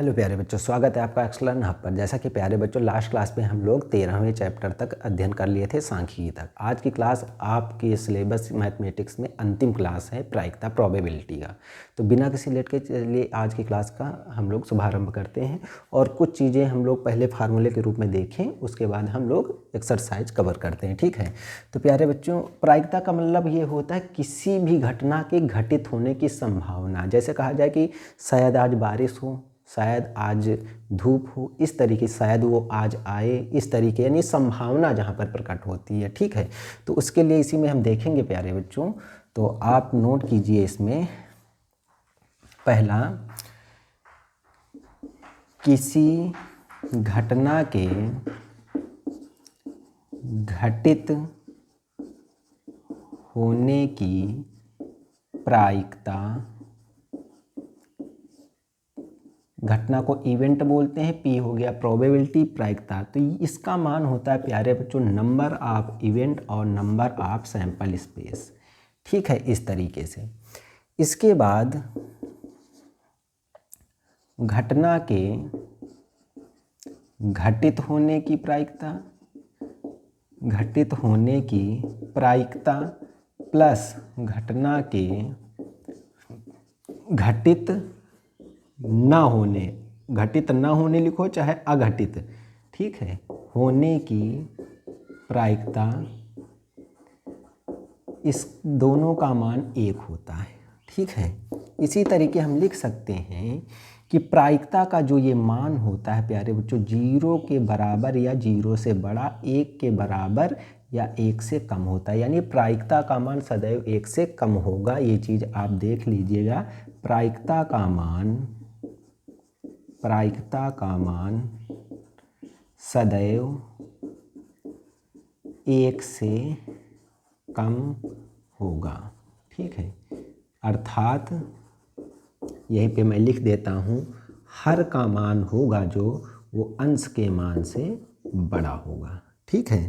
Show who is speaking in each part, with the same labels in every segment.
Speaker 1: Hello प्यारे बच्चों, स्वागत है आपका एक्सलर्न हब पर। जैसा कि प्यारे बच्चों लास्ट क्लास में हम लोग 13वें चैप्टर तक अध्ययन कर लिए थे, सांख्यिकी तक। आज की क्लास आपके सिलेबस मैथमेटिक्स में अंतिम क्लास है प्रायिकता प्रोबेबिलिटी का। तो बिना किसी लेट के चलिए आज की क्लास का हम लोग शुभारंभ करते हैं और कुछ चीज़ें हम लोग पहले फार्मूले के रूप में देखें, उसके बाद हम लोग एक्सरसाइज कवर करते हैं। ठीक है, तो प्यारे बच्चों प्रायिकता का मतलब ये होता है किसी भी घटना के घटित होने की संभावना। जैसे कहा जाए कि शायद आज बारिश हो, शायद आज धूप हो, इस तरीके, शायद वो आज आए, इस तरीके, यानी संभावना जहाँ पर प्रकट होती है। ठीक है, तो उसके लिए इसी में हम देखेंगे प्यारे बच्चों। तो आप नोट कीजिए इसमें पहला, किसी घटना के घटित होने की प्रायिकता, घटना को इवेंट बोलते हैं, पी हो गया प्रोबेबिलिटी, प्रायिकता। तो इसका मान होता है प्यारे बच्चों नंबर ऑफ इवेंट और नंबर ऑफ सैंपल स्पेस। ठीक है, इस तरीके से। इसके बाद घटना के घटित होने की प्रायिकता, घटित होने की प्रायिकता प्लस घटना के घटित ना होने, घटित ना होने लिखो चाहे अघटित, ठीक है, होने की प्रायिकता, इस दोनों का मान 1 होता है। ठीक है, इसी तरीके हम लिख सकते हैं कि प्रायिकता का जो ये मान होता है प्यारे बच्चों 0 के बराबर या 0 से बड़ा, 1 के बराबर या 1 से कम होता है। यानी प्रायिकता का मान सदैव 1 से कम होगा। ये चीज़ आप देख लीजिएगा। प्रायिकता का मान, प्रायिकता का मान सदैव 1 से कम होगा। ठीक है, अर्थात यहीं पे मैं लिख देता हूँ, हर का मान होगा जो वो अंश के मान से बड़ा होगा। ठीक है,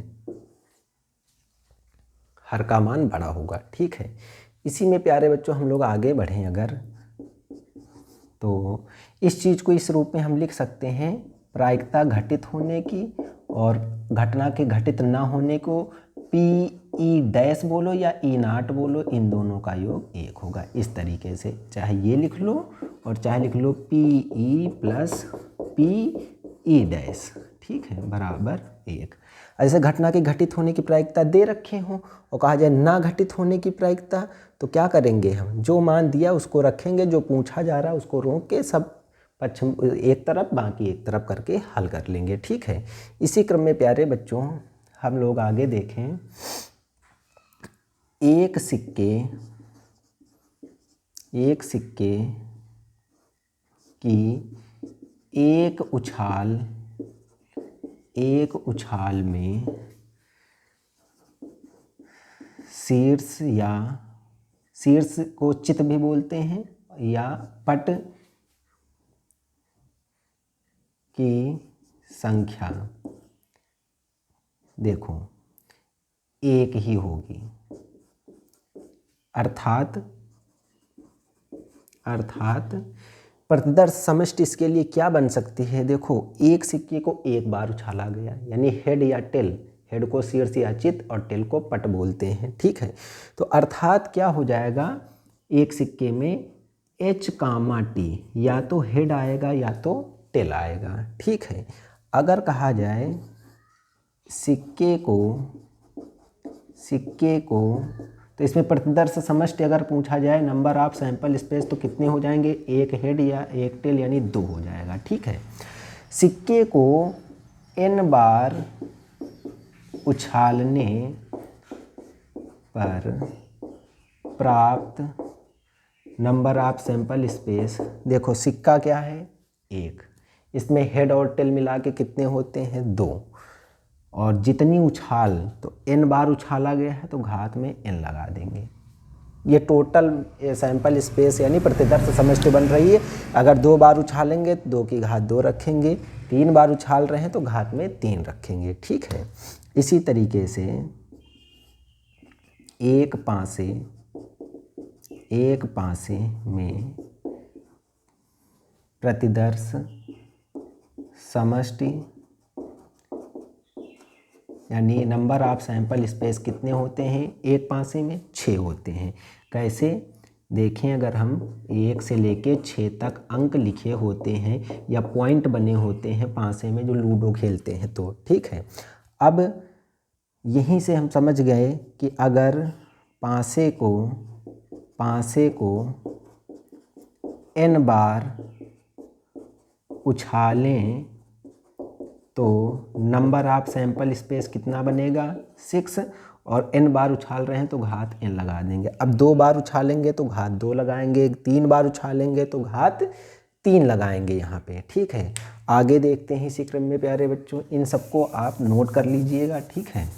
Speaker 1: हर का मान बड़ा होगा। ठीक है, इसी में प्यारे बच्चों हम लोग आगे बढ़ें अगर, तो इस चीज़ को इस रूप में हम लिख सकते हैं, प्रायिकता घटित होने की और घटना के घटित ना होने को पी ई डैश बोलो या ई नाट बोलो, इन दोनों का योग 1 होगा। इस तरीके से चाहे ये लिख लो और चाहे लिख लो P E plus P E dash, ठीक है, बराबर 1। ऐसे घटना के घटित होने की प्रायिकता दे रखे हों और कहा जाए ना घटित होने की प्रायिकता, तो क्या करेंगे हम, जो मान दिया उसको रखेंगे, जो पूछा जा रहा है उसको रोक के सब पश्चिम एक तरफ बाकी एक तरफ करके हल कर लेंगे। ठीक है, इसी क्रम में प्यारे बच्चों हम लोग आगे देखें, एक सिक्के की एक उछाल में शीर्ष को चित भी बोलते हैं या पट की संख्या देखो 1 ही होगी। अर्थात प्रतिदर्श समष्टि इसके लिए क्या बन सकती है, देखो एक सिक्के को एक बार उछाला गया, यानी हेड या टेल, हेड को शीर्ष या चित और टेल को पट बोलते हैं। ठीक है, तो अर्थात क्या हो जाएगा, एक सिक्के में H, T या तो हेड आएगा या तो टेल आएगा। ठीक है, अगर कहा जाए सिक्के को तो इसमें प्रतिदर्श समष्टि अगर पूछा जाए नंबर ऑफ सैंपल स्पेस, तो कितने हो जाएंगे, एक हेड या एक टेल, यानी 2 हो जाएगा। ठीक है, सिक्के को n बार उछालने पर प्राप्त नंबर ऑफ सैंपल स्पेस, देखो सिक्का क्या है 1, इसमें हेड और टेल मिला के कितने होते हैं 2, और जितनी उछाल, तो n बार उछाला गया है तो घात में n लगा देंगे। ये टोटल सैंपल स्पेस यानी प्रतिदर्श समष्टि बन रही है। अगर 2 बार उछालेंगे तो 2 की घात 2 रखेंगे, 3 बार उछाल रहे हैं तो घात में 3 रखेंगे। ठीक है, इसी तरीके से एक पासे में प्रतिदर्श समष्टि, यानी नंबर ऑफ सैंपल स्पेस कितने होते हैं एक पासे में? 6 होते हैं। कैसे देखें, अगर हम 1 से लेके 6 तक अंक लिखे होते हैं या पॉइंट बने होते हैं पासे में जो लूडो खेलते हैं तो ठीक है। अब यहीं से हम समझ गए कि अगर पासे को n बार उछालें तो नंबर ऑफ सैंपल स्पेस कितना बनेगा? 6, और n बार उछाल रहे हैं तो घात n लगा देंगे। अब 2 बार उछालेंगे तो घात 2 लगाएंगे, 3 बार उछालेंगे तो घात 3 लगाएंगे यहाँ पे, ठीक है। आगे देखते हैं इसी क्रम में प्यारे बच्चों, इन सबको आप नोट कर लीजिएगा, ठीक है।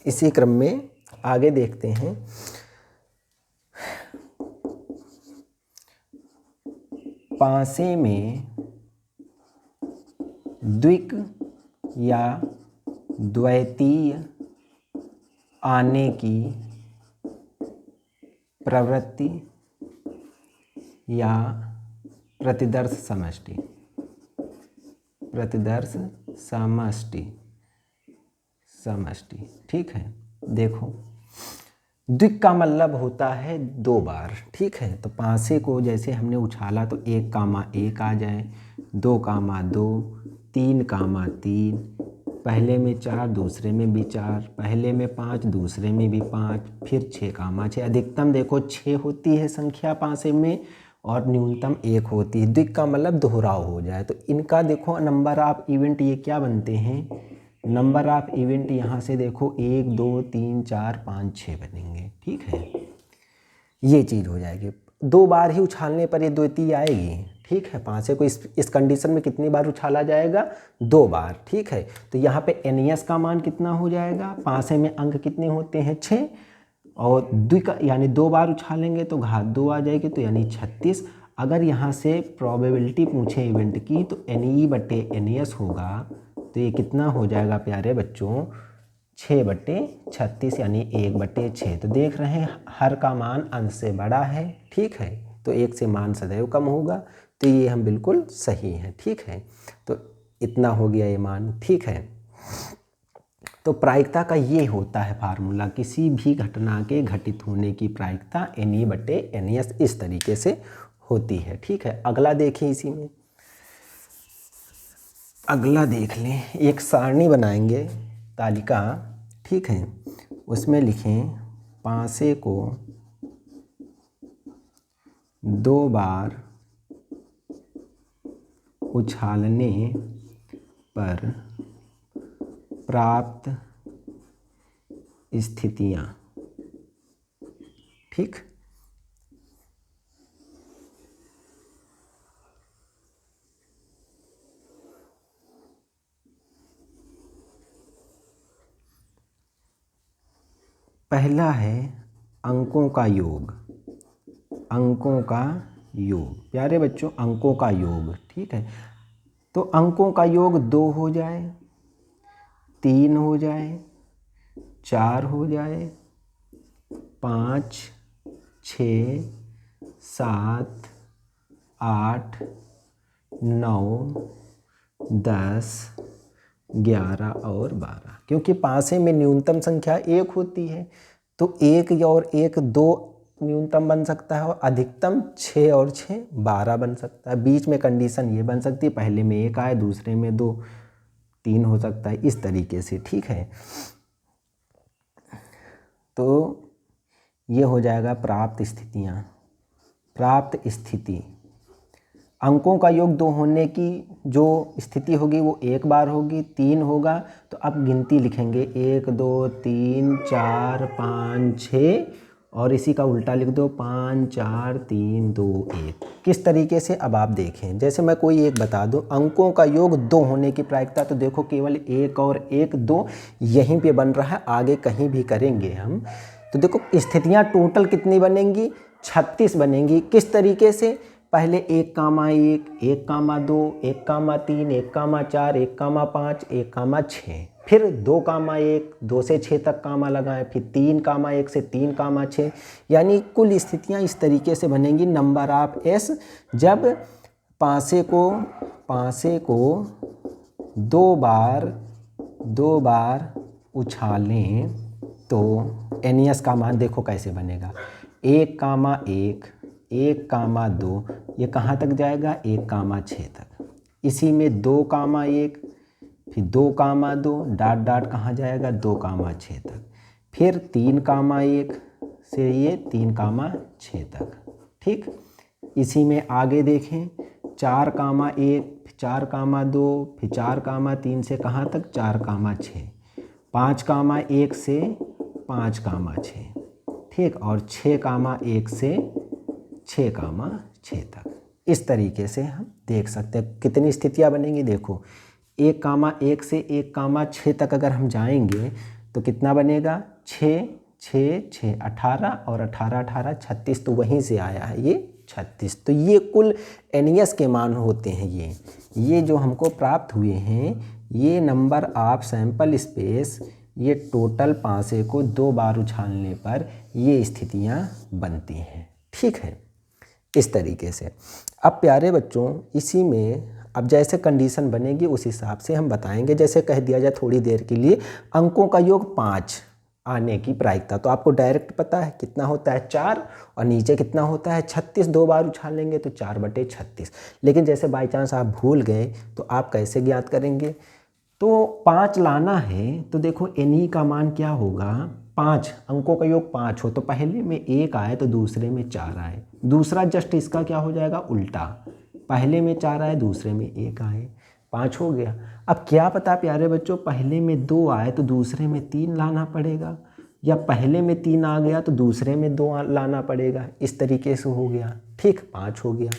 Speaker 1: इसी क्रम में आगे देखते हैं, पासे में द्विक या द्वैतीय आने की प्रवृत्ति या प्रतिदर्श समष्टि, ठीक है। देखो, द्विक का मतलब होता है 2 बार, ठीक है। तो पासे को जैसे हमने उछाला तो 1,1 आ जाए, 2,2, 3,3, पहले में 4, दूसरे में भी 4, पहले में 5, दूसरे में भी 5, फिर 6,6। अधिकतम देखो 6 होती है संख्या पासे में और न्यूनतम 1 होती है। द्विक का मतलब दोहराव हो जाए। तो इनका देखो नंबर ऑफ इवेंट ये क्या बनते हैं? नंबर ऑफ इवेंट यहाँ से देखो 1, 2, 3, 4, 5, 6 बनेंगे, ठीक है। ये चीज़ हो जाएगी। 2 बार ही उछालने पर ये द्वितीय आएगी, ठीक है। पासे को इस कंडीशन में कितनी बार उछाला जाएगा? 2 बार, ठीक है। तो यहाँ पे NES का मान कितना हो जाएगा? पासे में अंक कितने होते हैं? 6, और द्विक यानी 2 बार उछालेंगे तो घात 2 आ जाएगी, तो यानी 36। अगर यहाँ से प्रोबेबिलिटी पूछे इवेंट की तो NE/NES होगा, तो ये कितना हो जाएगा प्यारे बच्चों? 6/36 यानी 1/6। तो देख रहे हैं हर का मान अंश से बड़ा है, ठीक है। तो 1 से मान सदैव कम होगा, तो ये हम बिल्कुल सही हैं, ठीक है। तो इतना हो गया ये मान, ठीक है। तो प्रायिकता का ये होता है फार्मूला, किसी भी घटना के घटित होने की प्रायिकता NE/NES इस तरीके से होती है, ठीक है। अगला देखें, इसी में अगला देख लें। एक सारणी बनाएंगे, तालिका, ठीक है। उसमें लिखें पासे को 2 बार उछालने पर प्राप्त स्थितियाँ, ठीक। पहला है अंकों का योग, प्यारे बच्चों, अंकों का योग, ठीक है। तो अंकों का योग 2 हो जाए, 3 हो जाए, 4 हो जाए, 5, 6, 7, 8, 9, 10, 11 और 12। क्योंकि पासे में न्यूनतम संख्या 1 होती है, तो 1 और 1 2 न्यूनतम बन सकता है, और अधिकतम 6 और 6 12 बन सकता है। बीच में कंडीशन ये बन सकती है, पहले में 1 आए, दूसरे में 2, 3 हो सकता है, इस तरीके से, ठीक है। तो ये हो जाएगा प्राप्त स्थितियाँ। प्राप्त स्थिति, अंकों का योग 2 होने की जो स्थिति होगी वो 1 बार होगी, 3 होगा। तो अब गिनती लिखेंगे 1, 2, 3, 4, 5, 6, और इसी का उल्टा लिख दो 5, 4, 3, 2, 1। किस तरीके से? अब आप देखें, जैसे मैं कोई एक बता दूं, अंकों का योग 2 होने की प्रायिकता, तो देखो केवल 1 और 1 2 यहीं पे बन रहा है, आगे कहीं भी करेंगे हम। तो देखो स्थितियाँ टोटल कितनी बनेंगी? 36 बनेंगी। किस तरीके से? पहले 1,1, 1,2, 1,3, 1,4, 1,5, 1,6, फिर 2, 2 से 6 तक कामा लगाएं, फिर 3, 1 से 3, 6, यानी कुल स्थितियां इस तरीके से बनेंगी नंबर ऑफ एस। जब पासे को 2 बार उछालें तो एनियस का मान देखो कैसे बनेगा। 1, 1, 2 ये कहाँ तक जाएगा, 1, 6 तक। इसी में 2, 1 फिर 2, 2 डॉट डॉट कहाँ जाएगा, 2, 6 तक। फिर 3, 1 से ये 3, 6 तक। ठीक, इसी में आगे देखें 4, 1 4, 2 फिर 4, 3 से कहाँ तक, 4, 6। 5, 1 से 5, 6। ठीक, और 6, 1 से 6, 6 तक। इस तरीके से हम देख सकते हैं कितनी स्थितियां बनेंगी। देखो 1, 1 से 1, 6 तक अगर हम जाएंगे तो कितना बनेगा, 6, 6, 6 18 और 18, 18 36, तो वहीं से आया है ये 36। तो ये कुल एनियस के मान होते हैं। ये जो हमको प्राप्त हुए हैं ये नंबर ऑफ सैंपल स्पेस, ये टोटल पासे को 2 बार उछालने पर ये स्थितियां बनती हैं। ठीक है, इस तरीके से। अब प्यारे बच्चों इसी में अब जैसे कंडीशन बनेगी उस हिसाब से हम बताएंगे। जैसे कह दिया जाए थोड़ी देर के लिए अंकों का योग 5 आने की प्रायिकता, तो आपको डायरेक्ट पता है कितना होता है, 4, और नीचे कितना होता है 36। 2 बार उछालेंगे तो 4/36। लेकिन जैसे बाई चांस आप भूल गए तो आप कैसे ज्ञात करेंगे, तो 5 लाना है तो देखो एनी का मान क्या होगा, 5 अंकों का योग 5 हो तो पहले में 1 आए तो दूसरे में 4 आए। दूसरा जस्ट इसका क्या हो जाएगा, उल्टा, पहले में 4 आए दूसरे में 1 आए, 5 हो गया। अब क्या पता प्यारे बच्चों पहले में 2 आए तो दूसरे में 3 लाना पड़ेगा, या पहले में 3 आ गया तो दूसरे में 2 लाना पड़ेगा। इस तरीके से हो गया। ठीक, 5 हो गया।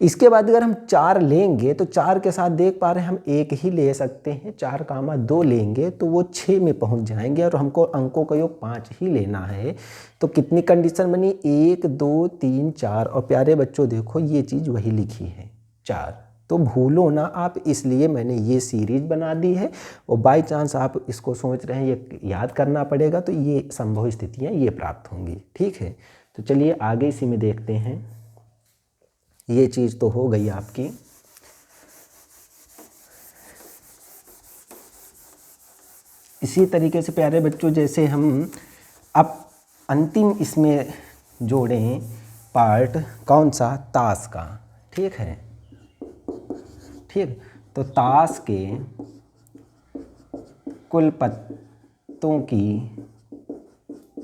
Speaker 1: इसके बाद अगर हम 4 लेंगे तो 4 के साथ देख पा रहे हैं हम 1 ही ले सकते हैं। 4, 2 लेंगे तो वो 6 में पहुंच जाएंगे और हमको अंकों का योग 5 ही लेना है। तो कितनी कंडीशन बनी, 1, 2, 3, 4। और प्यारे बच्चों देखो ये चीज़ वही लिखी है 4, तो भूलो ना आप, इसलिए मैंने ये सीरीज बना दी है। और बाई चांस आप इसको सोच रहे हैं ये याद करना पड़ेगा तो ये संभव स्थितियाँ ये प्राप्त होंगी। ठीक है, तो चलिए आगे इसी में देखते हैं। ये चीज़ तो हो गई आपकी। इसी तरीके से प्यारे बच्चों जैसे हम अब अंतिम इसमें जोड़ें पार्ट, कौन सा, ताश का। ठीक है, ठीक, तो ताश के कुल पत्तों की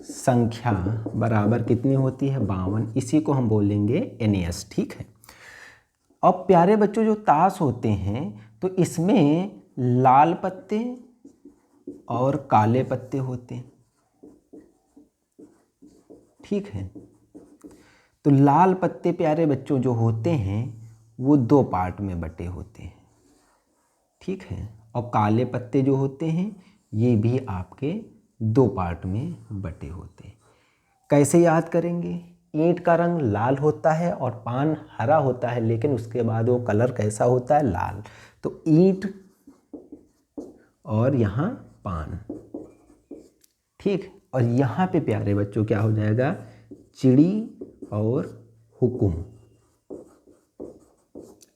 Speaker 1: संख्या बराबर कितनी होती है, 52। इसी को हम बोलेंगे एनियस। ठीक है, अब प्यारे बच्चों जो ताश होते हैं तो इसमें लाल पत्ते और काले पत्ते होते हैं। ठीक है, तो लाल पत्ते प्यारे बच्चों जो होते हैं वो 2 पार्ट में बटे होते हैं। ठीक है, और काले पत्ते जो होते हैं ये भी आपके 2 पार्ट में बटे होते हैं। कैसे याद करेंगे, ईंट का रंग लाल होता है और पान हरा होता है, लेकिन उसके बाद वो कलर कैसा होता है, लाल। तो ईंट और यहाँ पान। ठीक, और यहाँ पे प्यारे बच्चों क्या हो जाएगा, चिड़ी और हुकुम।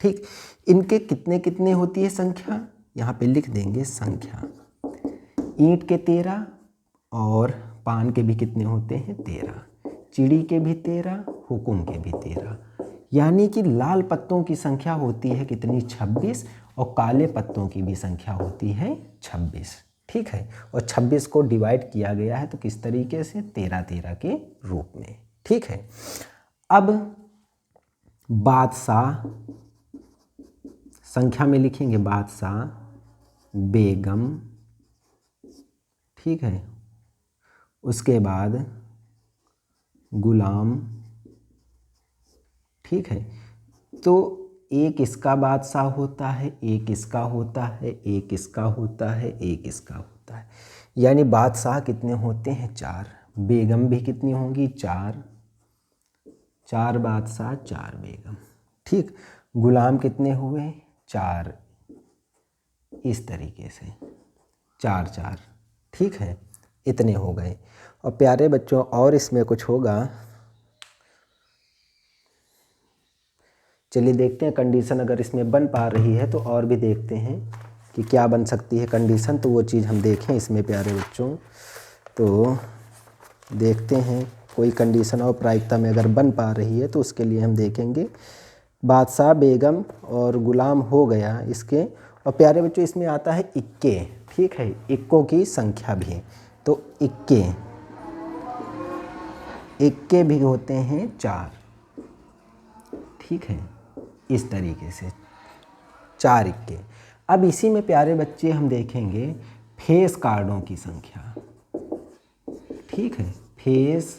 Speaker 1: ठीक, इनके कितने कितने होती है संख्या, यहाँ पे लिख देंगे संख्या। ईंट के 13 और पान के भी कितने होते हैं, 13। चिड़ी के भी 13, हुकुम के भी 13। यानी कि लाल पत्तों की संख्या होती है कितनी, 26, और काले पत्तों की भी संख्या होती है 26। ठीक है, और 26 को डिवाइड किया गया है तो किस तरीके से, 13 13 के रूप में। ठीक है, अब बादशाह संख्या में लिखेंगे, बादशाह, बेगम। ठीक है, उसके बाद गुलाम। ठीक है, तो एक इसका बादशाह होता है, एक इसका होता है, एक इसका होता है, एक इसका होता है। यानी बादशाह कितने होते हैं, 4। बेगम भी कितनी होंगी, 4। 4 बादशाह 4 बेगम। ठीक, गुलाम कितने हुए, 4। इस तरीके से। 4 4, ठीक है, इतने हो गए। और प्यारे बच्चों और इसमें कुछ होगा, चलिए देखते हैं कंडीशन अगर इसमें बन पा रही है तो और भी देखते हैं कि क्या बन सकती है कंडीशन, तो वो चीज़ हम देखें इसमें प्यारे बच्चों। तो देखते हैं कोई कंडीशन और प्रायिकता में अगर बन पा रही है तो उसके लिए हम देखेंगे। बादशाह बेगम और गुलाम हो गया इसके, और प्यारे बच्चों इसमें आता है इक्के, ठीक है, इक्कों की संख्या भी, तो इक्के भी होते हैं 4, ठीक है, इस तरीके से 4 इक्के। अब इसी में प्यारे बच्चे हम देखेंगे फेस कार्डों की संख्या, ठीक है, फेस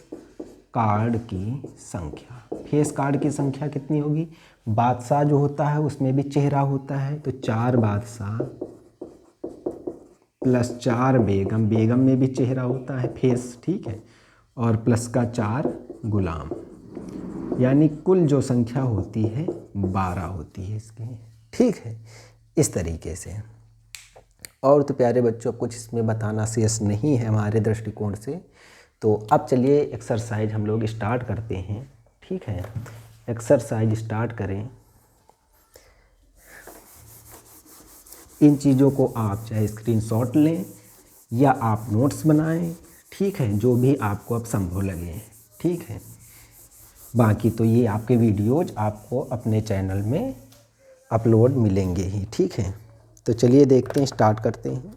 Speaker 1: कार्ड की संख्या। फेस कार्ड की संख्या कितनी होगी? बादशाह जो होता है उसमें भी चेहरा होता है, तो 4 बादशाह प्लस 4 बेगम, बेगम में भी चेहरा होता है फेस, ठीक है, और प्लस का 4 गुलाम, यानी कुल जो संख्या होती है 12 होती है इसकी, ठीक है, इस तरीके से। और तो प्यारे बच्चों कुछ इसमें बताना शेष नहीं है हमारे दृष्टिकोण से। तो अब चलिए एक्सरसाइज हम लोग स्टार्ट करते हैं, ठीक है, एक्सरसाइज स्टार्ट करें। इन चीज़ों को आप चाहे स्क्रीनशॉट लें या आप नोट्स बनाएं, ठीक है, जो भी आपको अब संभव लगे, ठीक है। बाकी तो ये आपके वीडियोज आपको अपने चैनल में अपलोड मिलेंगे ही, ठीक है। तो चलिए देखते हैं, स्टार्ट करते हैं।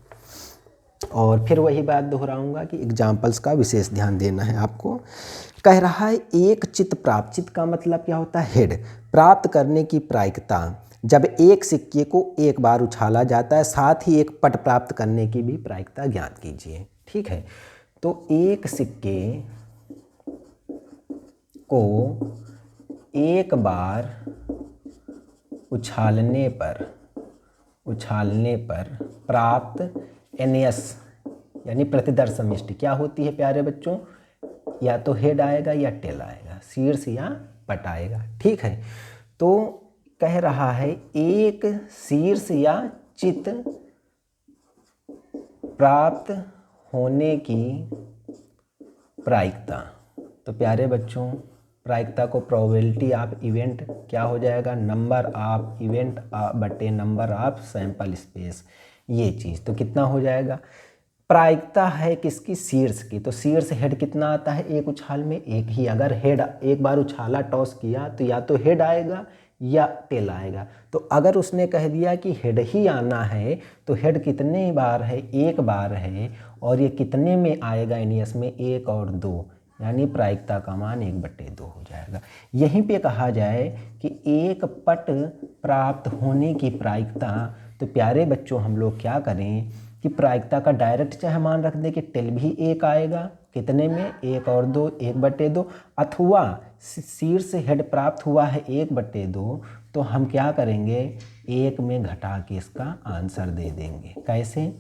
Speaker 1: और फिर वही बात दोहराऊंगा कि एग्जाम्पल्स का विशेष ध्यान देना है आपको। कह रहा है एक चित्त प्राप्त, चित्त का मतलब क्या होता है? हेड। प्राप्त करने की प्रायिकता, जब एक सिक्के को एक बार उछाला जाता है, साथ ही एक पट प्राप्त करने की भी प्रायिकता ज्ञात कीजिए, ठीक है। तो एक सिक्के को एक बार उछालने पर प्राप्त NS यानी प्रतिदर्श समष्टि क्या होती है प्यारे बच्चों? या तो हेड आएगा या टेल आएगा, शीर्ष या पट आएगा, ठीक है। तो कह रहा है एक शीर्ष या चित्त प्राप्त होने की प्रायिकता। तो प्यारे बच्चों प्रायिकता को प्रोबेबिलिटी ऑफ इवेंट क्या हो जाएगा? नंबर ऑफ इवेंट बटे नंबर ऑफ सैंपल स्पेस, ये चीज़ तो कितना हो जाएगा? प्रायिकता है किसकी? शीर्ष की। तो शीर्ष हेड कितना आता है एक उछाल में? एक ही। अगर हेड एक बार उछाला, टॉस किया, तो या तो हेड आएगा या टेल आएगा। तो अगर उसने कह दिया कि हेड ही आना है तो हेड कितने बार है? एक बार है। और ये कितने में आएगा NS में? 1 और 2, यानी प्रायिकता का मान 1/2 हो जाएगा। यहीं पे कहा जाए कि एक पट प्राप्त होने की प्रायिकता, तो प्यारे बच्चों हम लोग क्या करें कि प्रायिकता का डायरेक्ट चाहे मान रख दें कि टेल भी 1 आएगा, कितने में? 1 और 2, 1/2। अथवा शीर्ष हेड प्राप्त हुआ है 1/2, तो हम क्या करेंगे? 1 में घटा के इसका आंसर दे देंगे। कैसे?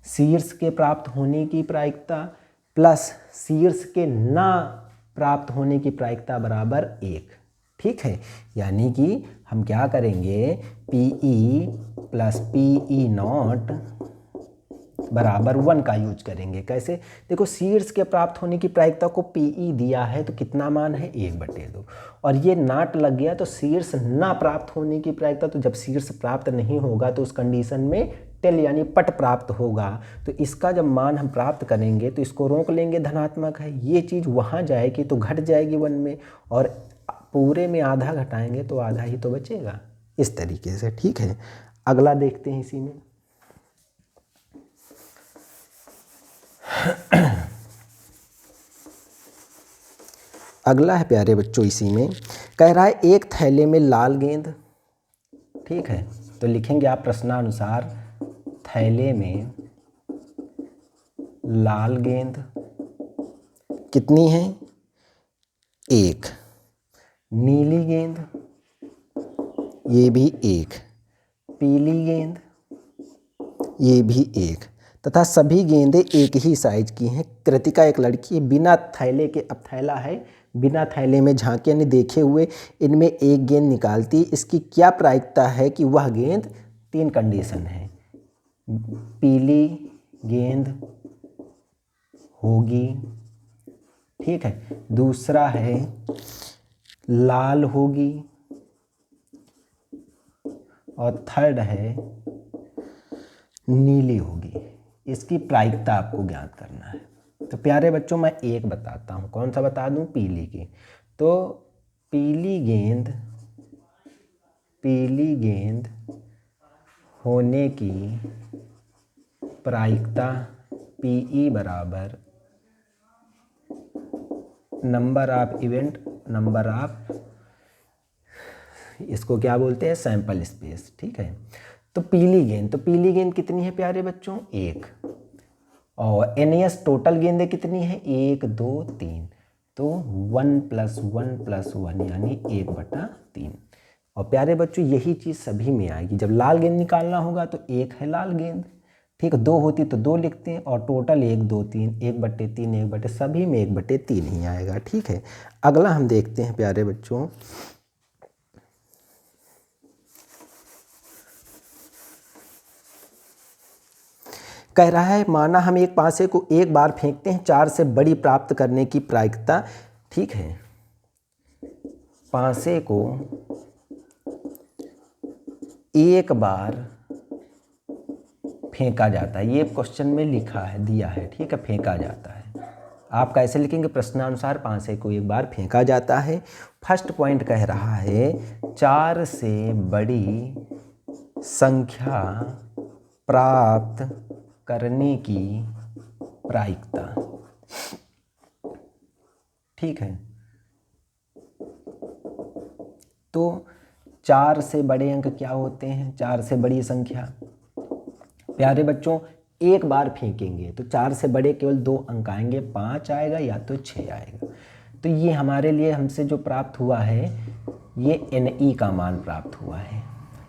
Speaker 1: शीर्ष के प्राप्त होने की प्रायिकता प्लस शीर्ष के ना प्राप्त होने की प्रायिकता बराबर 1, ठीक है। यानी कि हम क्या करेंगे? PE प्लस PE0 बराबर 1 का यूज करेंगे। कैसे? देखो शीर्ष के प्राप्त होने की प्रायिकता को PE दिया है तो कितना मान है? 1/2। और ये नाट लग गया तो शीर्ष ना प्राप्त होने की प्रायिकता, तो जब शीर्ष प्राप्त नहीं होगा तो उस कंडीशन में टेल यानी पट प्राप्त होगा। तो इसका जब मान हम प्राप्त करेंगे तो इसको रोक लेंगे, धनात्मक है। ये चीज़ वहाँ जाएगी तो घट जाएगी 1 में, और पूरे में आधा घटाएंगे तो आधा ही तो बचेगा, इस तरीके से, ठीक है। अगला देखते हैं इसी में। अगला है प्यारे बच्चों इसी में, कह रहा है एक थैले में लाल गेंद, ठीक है। तो लिखेंगे आप प्रश्नानुसार थैले में लाल गेंद कितनी है? 1। नीली गेंद ये भी 1। पीली गेंद ये भी 1 तथा सभी गेंदें एक ही साइज की हैं। कृतिका एक लड़की है, बिना थैले के, अब थैला है, बिना थैले में झांके यानी देखे हुए इनमें एक गेंद निकालती। इसकी क्या प्रायिकता है कि वह गेंद, 3 कंडीशन है, पीली गेंद होगी, ठीक है। दूसरा है लाल होगी, और थर्ड है नीली होगी। इसकी प्रायिकता आपको ज्ञात करना है। तो प्यारे बच्चों मैं एक बताता हूँ, कौन सा बता दूँ, पीली की। तो पीली गेंद होने की प्रायिकता PE बराबर number of event, number of, इसको क्या बोलते हैं, सैंपल स्पेस, ठीक है। तो पीली गेंद कितनी है प्यारे बच्चों, 1। और NAS टोटल गेंदें कितनी है, 1 2 3, तो 1 + 1 + 1 यानी 1/3। और प्यारे बच्चों यही चीज़ सभी में आएगी। जब लाल गेंद निकालना होगा तो 1 है लाल गेंद, ठीक है। 2 होती तो 2 लिखते हैं, और टोटल 1 2 3, 1/3 1/, सभी में 1/3 ही आएगा, ठीक है। अगला हम देखते हैं प्यारे बच्चों, कह रहा है माना हम एक पासे को एक बार फेंकते हैं, 4 से बड़ी प्राप्त करने की प्रायिकता, ठीक है। पासे को एक बार फेंका जाता है, ये क्वेश्चन में लिखा है, दिया है, ठीक है, फेंका जाता है। आप कैसे लिखेंगे, प्रश्नानुसार पासे को एक बार फेंका जाता है। फर्स्ट पॉइंट कह रहा है 4 से बड़ी संख्या प्राप्त करने की प्रायिकता, ठीक है। तो 4 से बड़े अंक क्या होते हैं, 4 से बड़ी संख्या, प्यारे बच्चों एक बार फेंकेंगे तो 4 से बड़े केवल 2 अंक आएंगे, 5 आएगा या तो 6 आएगा। तो ये हमारे लिए हमसे जो प्राप्त हुआ है ये NE का मान प्राप्त हुआ है,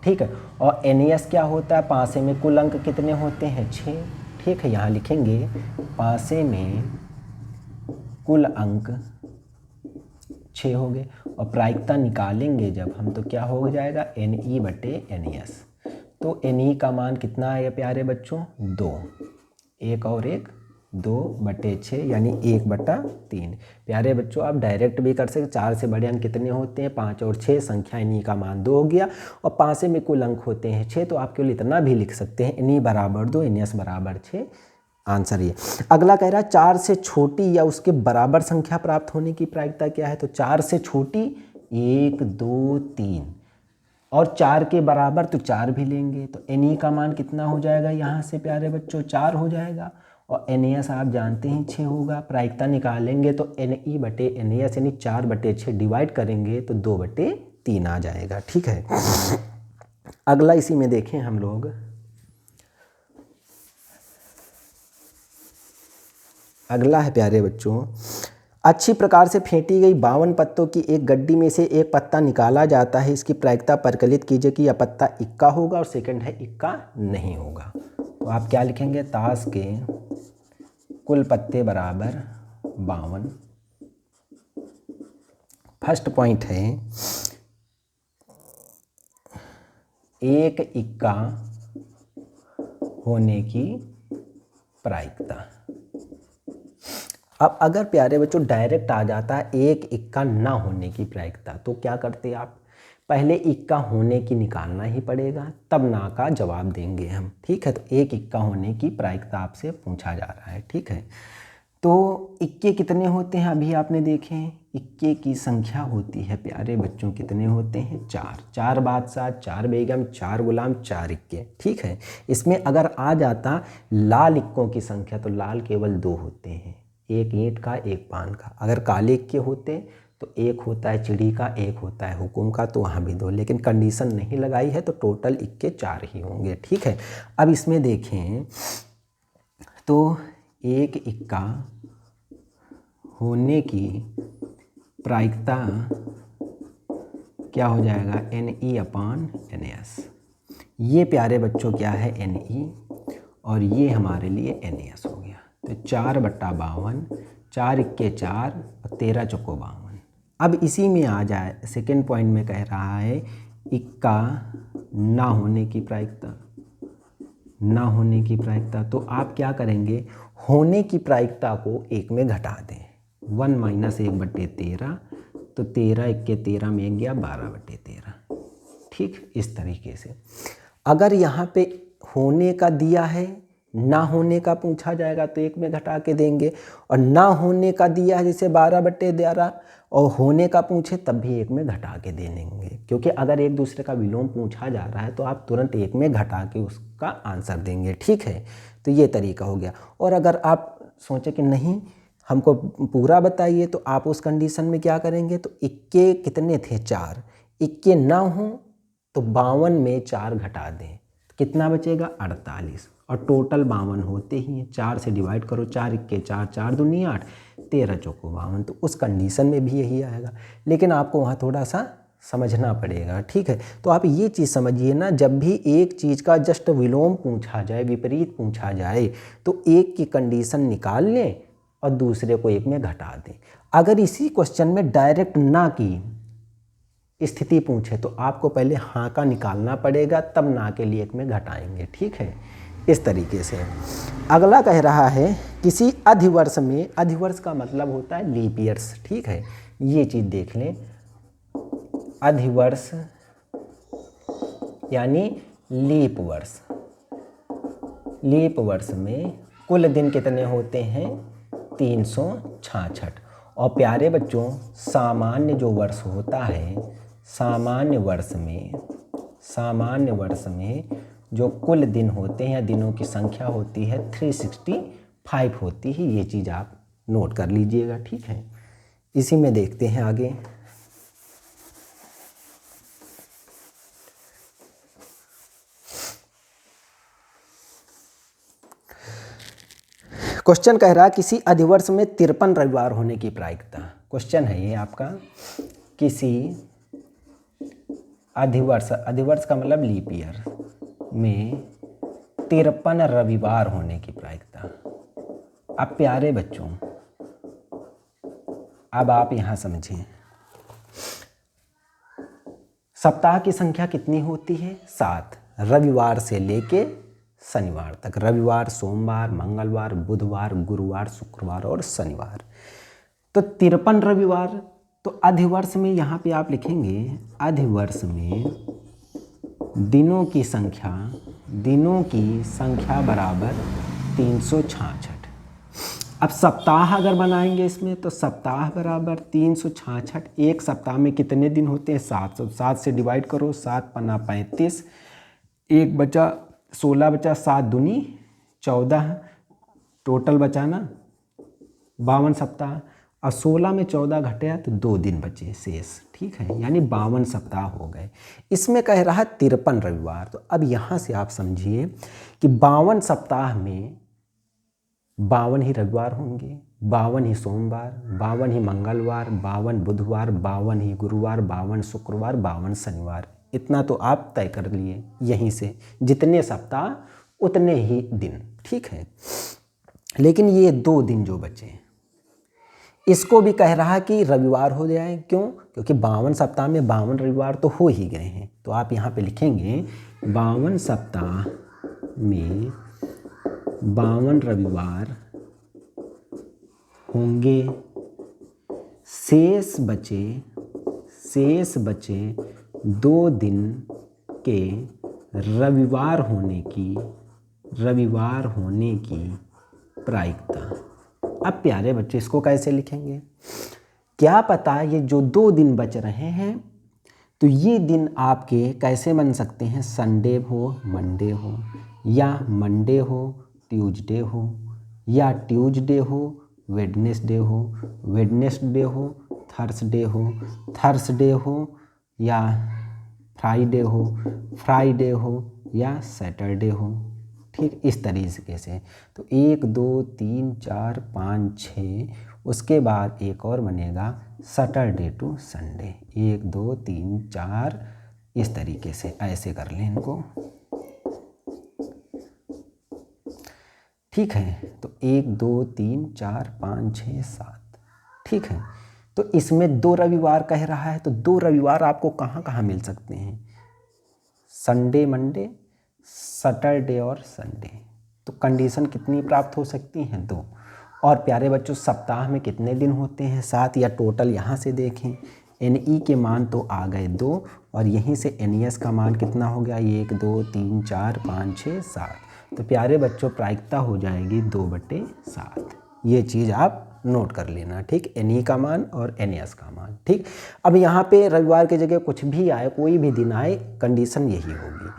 Speaker 1: ठीक है। और NAS क्या होता है, पासे में कुल अंक कितने होते हैं, 6, ठीक है। यहाँ लिखेंगे पासे में कुल अंक 6 हो गए, और प्रायिकता निकालेंगे जब हम तो क्या हो जाएगा, NE/NAS। तो NE का मान कितना आएगा प्यारे बच्चों, 2, 1 और 1 2/6 यानी 1/3। प्यारे बच्चों आप डायरेक्ट भी कर सकते, 4 से बड़े अंक कितने होते हैं, 5 और 6, संख्या NE का मान 2 हो गया, और पासे में कुल अंक होते हैं 6, तो आप केवल इतना भी लिख सकते हैं, NE = 2 NAS = 6। आंसर ये। अगला कह रहा है 4 से छोटी या उसके बराबर संख्या प्राप्त होने की प्रायिकता क्या है, तो 4 से छोटी 1 2 3, और 4 के बराबर तो 4 भी लेंगे, तो NE का मान कितना हो जाएगा, यहाँ से प्यारे बच्चों 4 हो जाएगा, और NAS आप जानते हैं 6 होगा। प्रायिकता निकालेंगे तो NE/NAS यानी 4/6 डिवाइड करेंगे तो 2/3 आ जाएगा, ठीक है। अगला इसी में देखें हम लोग, अगला है प्यारे बच्चों, अच्छी प्रकार से फेंटी गई 52 पत्तों की एक गड्डी में से एक पत्ता निकाला जाता है, इसकी प्रायिकता परिकलित कीजिए कि यह पत्ता इक्का होगा, और सेकंड है इक्का नहीं होगा। तो आप क्या लिखेंगे, ताश के कुल पत्ते बराबर 52। फर्स्ट पॉइंट है एक इक्का होने की प्रायिकता। अब अगर प्यारे बच्चों डायरेक्ट आ जाता है एक इक्का ना होने की प्रायिकता, तो क्या करते आप, पहले इक्का होने की निकालना ही पड़ेगा, तब ना का जवाब देंगे हम, ठीक है। तो एक इक्का होने की प्रायिकता आपसे पूछा जा रहा है, ठीक है। तो इक्के कितने होते हैं, अभी आपने देखे, इक्के की संख्या होती है प्यारे बच्चों कितने होते हैं, 4। 4 बादशाह, 4 बेगम, 4 गुलाम, 4 इक्के, ठीक है। इसमें अगर आ जाता लाल इक्कों की संख्या, तो लाल केवल 2 होते हैं, एक ईंट का एक पान का। अगर काले इक्के होते तो एक होता है चिड़ी का, एक होता है हुकुम का, तो वहाँ भी 2, लेकिन कंडीशन नहीं लगाई है तो टोटल इक्के 4 ही होंगे, ठीक है। अब इसमें देखें तो एक इक्का होने की प्रायिकता क्या हो जाएगा, NE/NAS। ये प्यारे बच्चों क्या है, NE, और ये हमारे लिए NAS हो गया। तो 4/52, 4 इक्के 4 और 13 चौको 52। अब इसी में आ जाए, सेकेंड पॉइंट में कह रहा है इक्का ना होने की प्रायिकता। ना होने की प्रायिकता, तो आप क्या करेंगे, होने की प्रायिकता को 1 में घटा दें। 1 - 1/13, तो 13 1 13 में गया 12/13। ठीक, इस तरीके से। अगर यहाँ पे होने का दिया है, ना होने का पूछा जाएगा तो 1 में घटा के देंगे, और ना होने का दिया है जैसे 12/13 और होने का पूछे तब भी 1 में घटा के दे देंगे, क्योंकि अगर एक दूसरे का विलोम पूछा जा रहा है तो आप तुरंत 1 में घटा के उसका आंसर देंगे। ठीक है, तो ये तरीका हो गया। और अगर आप सोचें कि नहीं हमको पूरा बताइए, तो आप उस कंडीशन में क्या करेंगे, तो इक्के कितने थे, 4, इक्के ना हो तो 52 में 4 घटा दें, कितना बचेगा, 48, और टोटल 52 होते ही हैं। 4 से डिवाइड करो, 4 इक्के 4, 4 दूनी 8, 13 चौको 52, तो उस कंडीशन में भी यही आएगा। लेकिन आपको वहाँ थोड़ा सा समझना पड़ेगा। ठीक है, तो आप ये चीज़ समझिए ना, जब भी एक चीज़ का जस्ट विलोम पूछा जाए, विपरीत पूछा जाए, तो एक की कंडीशन निकाल लें और दूसरे को 1 में घटा दें। अगर इसी क्वेश्चन में डायरेक्ट ना की स्थिति पूछे तो आपको पहले हाँ का निकालना पड़ेगा, तब ना के लिए 1 में घटाएंगे। ठीक है, इस तरीके से। अगला कह रहा है किसी अधिवर्ष में, अधिवर्ष का मतलब होता है लीप ईयर्स। ठीक है, ये चीज़ देख लें, अधिवर्ष यानी लीप वर्ष। लीप वर्ष में कुल दिन कितने होते हैं, 366। और प्यारे बच्चों, सामान्य जो वर्ष होता है, सामान्य वर्ष में जो कुल दिन होते हैं या दिनों की संख्या होती है 365 होती है। ये चीज़ आप नोट कर लीजिएगा। ठीक है, इसी में देखते हैं आगे। क्वेश्चन कह रहा है किसी अधिवर्ष में 53 रविवार होने की प्रायिकता। क्वेश्चन है ये आपका, किसी अधिवर्ष, अधिवर्ष का मतलब लीप ईयर में 53 रविवार होने की प्रायिकता। अब प्यारे बच्चों, अब आप यहाँ समझिए, सप्ताह की संख्या कितनी होती है, 7, रविवार से लेके शनिवार तक। रविवार, सोमवार, मंगलवार, बुधवार, गुरुवार, शुक्रवार और शनिवार। तो 53 रविवार। तो अधिवर्ष में यहाँ पे आप लिखेंगे, अधिवर्ष में दिनों की संख्या बराबर 366। अब सप्ताह अगर बनाएंगे इसमें, तो सप्ताह बराबर 366। एक सप्ताह में कितने दिन होते हैं, 7। 7 से डिवाइड करो, 7 पन्ना 35, 1 बचा 16 बचा, 7 दूनी 14, टोटल बचा ना 52 सप्ताह। और 16 में 14 घटे तो 2 दिन बचे शेष। ठीक है, यानी 52 सप्ताह हो गए। इसमें कह रहा है 53 रविवार। तो अब यहाँ से आप समझिए कि 52 सप्ताह में 52 ही रविवार होंगे, 52 ही सोमवार, 52 ही मंगलवार, 52 बुधवार, 52 ही गुरुवार, 52 शुक्रवार, 52 शनिवार। इतना तो आप तय कर लिए यहीं से, जितने सप्ताह उतने ही दिन। ठीक है, लेकिन ये 2 दिन जो बचे, इसको भी कह रहा है कि रविवार हो जाए। क्यों? क्योंकि 52 सप्ताह में 52 रविवार तो हो ही गए हैं। तो आप यहाँ पे लिखेंगे 52 सप्ताह में 52 रविवार होंगे, शेष बचे 2 दिन के रविवार होने की प्रायिकता। अब प्यारे बच्चे, इसको कैसे लिखेंगे? क्या पता ये जो 2 दिन बच रहे हैं, तो ये दिन आपके कैसे बन सकते हैं, संडे हो, मंडे हो, या मंडे हो, ट्यूसडे हो, या ट्यूसडे हो, वेडनेसडे हो, थर्सडे हो, या फ्राइडे हो, या सैटरडे हो। ठीक, इस तरीके से। तो 1 2 3 4 5 6, उसके बाद एक और बनेगा सैटरडे टू संडे। 1 2 3 4, इस तरीके से ऐसे कर लें इनको। ठीक है, तो 1 2 3 4 5 6 7। ठीक है, तो इसमें 2 रविवार कह रहा है, तो 2 रविवार आपको कहाँ कहाँ मिल सकते हैं, संडे मंडे, सैटरडे और संडे। तो कंडीशन कितनी प्राप्त हो सकती हैं? 2। और प्यारे बच्चों सप्ताह में कितने दिन होते हैं? 7। या टोटल यहाँ से देखें, NE के मान तो आ गए 2 और यहीं से NES का मान कितना हो गया? 1 2 3 4 5 6 7। तो प्यारे बच्चों प्रायिकता हो जाएगी 2/7। ये चीज़ आप नोट कर लेना, ठीक। NE का मान और NES का मान, ठीक। अब यहाँ पे रविवार की जगह कुछ भी आए, कोई भी दिन आए, कंडीशन यही होगी।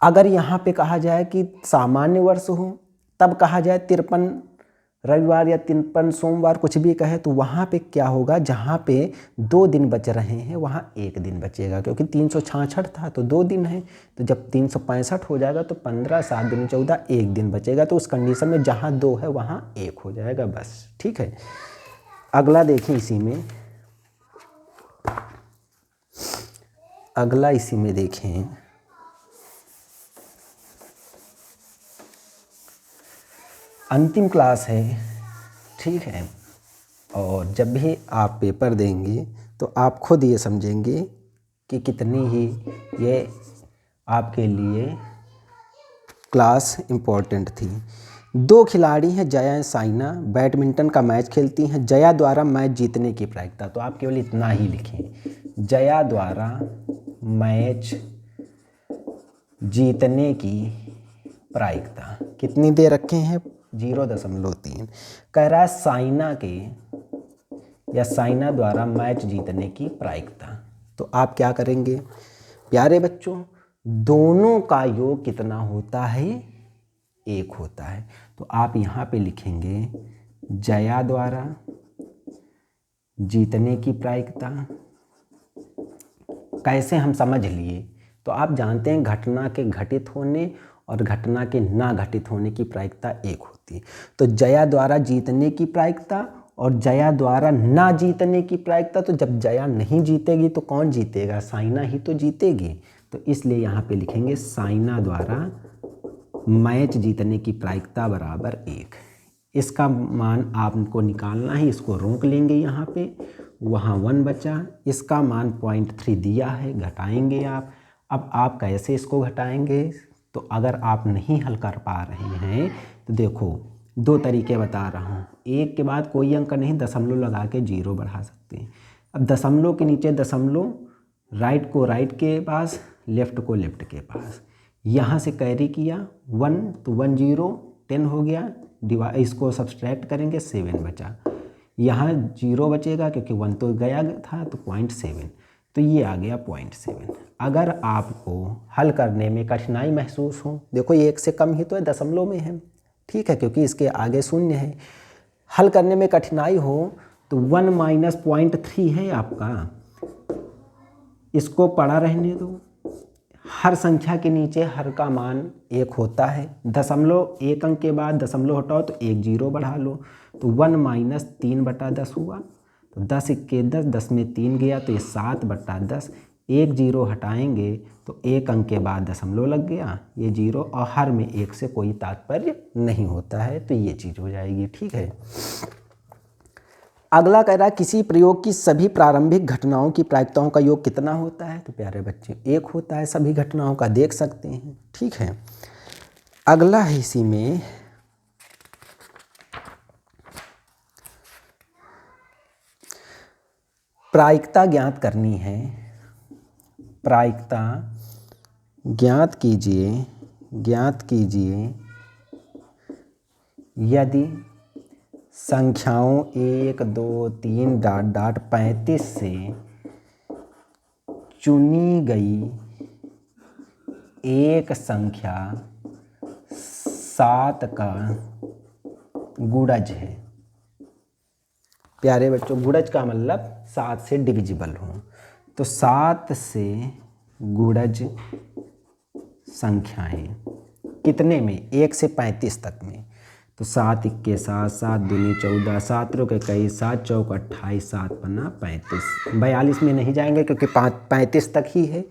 Speaker 1: अगर यहाँ पे कहा जाए कि सामान्य वर्ष हो, तब कहा जाए 53 रविवार या 53 सोमवार, कुछ भी कहे, तो वहाँ पे क्या होगा? जहाँ पे 2 दिन बच रहे हैं वहाँ 1 दिन बचेगा, क्योंकि 366 था तो 2 दिन है। तो जब 365 हो जाएगा तो 15 7 दूनी 14, 1 दिन बचेगा। तो उस कंडीशन में जहाँ 2 है वहाँ 1 हो जाएगा, बस, ठीक है। अगला देखें, इसी में देखें, अंतिम क्लास है, ठीक है। और जब भी आप पेपर देंगे तो आप खुद ये समझेंगे कि कितनी ही ये आपके लिए क्लास इम्पोर्टेंट थी। 2 खिलाड़ी हैं, जया और साइना, बैडमिंटन का मैच खेलती हैं। जया द्वारा मैच जीतने की प्रायिकता, तो आप केवल इतना ही लिखें, जया द्वारा मैच जीतने की प्रायिकता कितनी दे रखे हैं? 0.3। कह रहा है साइना द्वारा मैच जीतने की प्रायिकता। तो आप क्या करेंगे प्यारे बच्चों? दोनों का योग कितना होता है? 1 होता है। तो आप यहाँ पे लिखेंगे जया द्वारा जीतने की प्रायिकता। कैसे हम समझ लिए? तो आप जानते हैं घटना के घटित होने और घटना के ना घटित होने की प्रायिकता 1 होती है। तो जया द्वारा जीतने की प्रायिकता और जया द्वारा ना जीतने की प्रायिकता, तो जब जया नहीं जीतेगी तो कौन जीतेगा? साइना ही तो जीतेगी। तो इसलिए यहाँ पे लिखेंगे साइना द्वारा मैच जीतने की प्रायिकता बराबर 1। इसका मान आपको निकालना है, इसको रोक लेंगे यहाँ पे, वहाँ 1 बचा। इसका मान 0.3 दिया है, घटाएंगे आप। अब आप कैसे इसको घटाएंगे? तो अगर आप नहीं हल कर पा रहे हैं तो देखो 2 तरीके बता रहा हूँ। 1 के बाद कोई अंक नहीं, दशमलव लगा के 0 बढ़ा सकते हैं। अब दशमलव के नीचे दशमलव, राइट को राइट के पास, लेफ्ट को लेफ्ट के पास। यहाँ से कैरी किया 1, तो 1 0 10 हो गया। इसको सब्सट्रैक्ट करेंगे 7 बचा। यहाँ 0 बचेगा क्योंकि 1 तो गया था, तो 0.7, तो ये आ गया 0.7। अगर आपको हल करने में कठिनाई महसूस हो, देखो ये 1 से कम ही तो है, दशमलव में है, ठीक है, क्योंकि इसके आगे 0 है। हल करने में कठिनाई हो तो 1 - 0.3 है आपका, इसको पड़ा रहने दो। हर संख्या के नीचे हर का मान 1 होता है। दशमलव 1 अंक के बाद दशमलव हटाओ तो 1 0 बढ़ा लो, तो 1 - 3/10 हुआ। तो 10 × 10, 10 में 3 गया तो ये 7/10। 1 0 हटाएंगे तो 1 अंक के बाद दशमलव लग गया, ये 0, और हर में 1 से कोई तात्पर्य नहीं होता है, तो ये चीज़ हो जाएगी, ठीक है। अगला कह रहा है किसी प्रयोग की सभी प्रारंभिक घटनाओं की प्रायिकताओं का योग कितना होता है? तो प्यारे बच्चे 1 होता है, सभी घटनाओं का देख सकते हैं, ठीक है। अगला है इसी में प्रायिकता ज्ञात करनी है। प्रायिकता ज्ञात कीजिए यदि संख्याओं 1 2 3 ... 35 से चुनी गई एक संख्या 7 का गुणज है। प्यारे बच्चों गुणज का मतलब 7 से डिविजिबल हो, तो 7 से गुणज संख्याएं कितने में? 1 से 35 तक में। तो 7 × 1 7, 7 दूनी 14, 7 × 21, 7 चौक 28, 7 पन्ना 35। 42 में नहीं जाएंगे क्योंकि 35 तक ही है।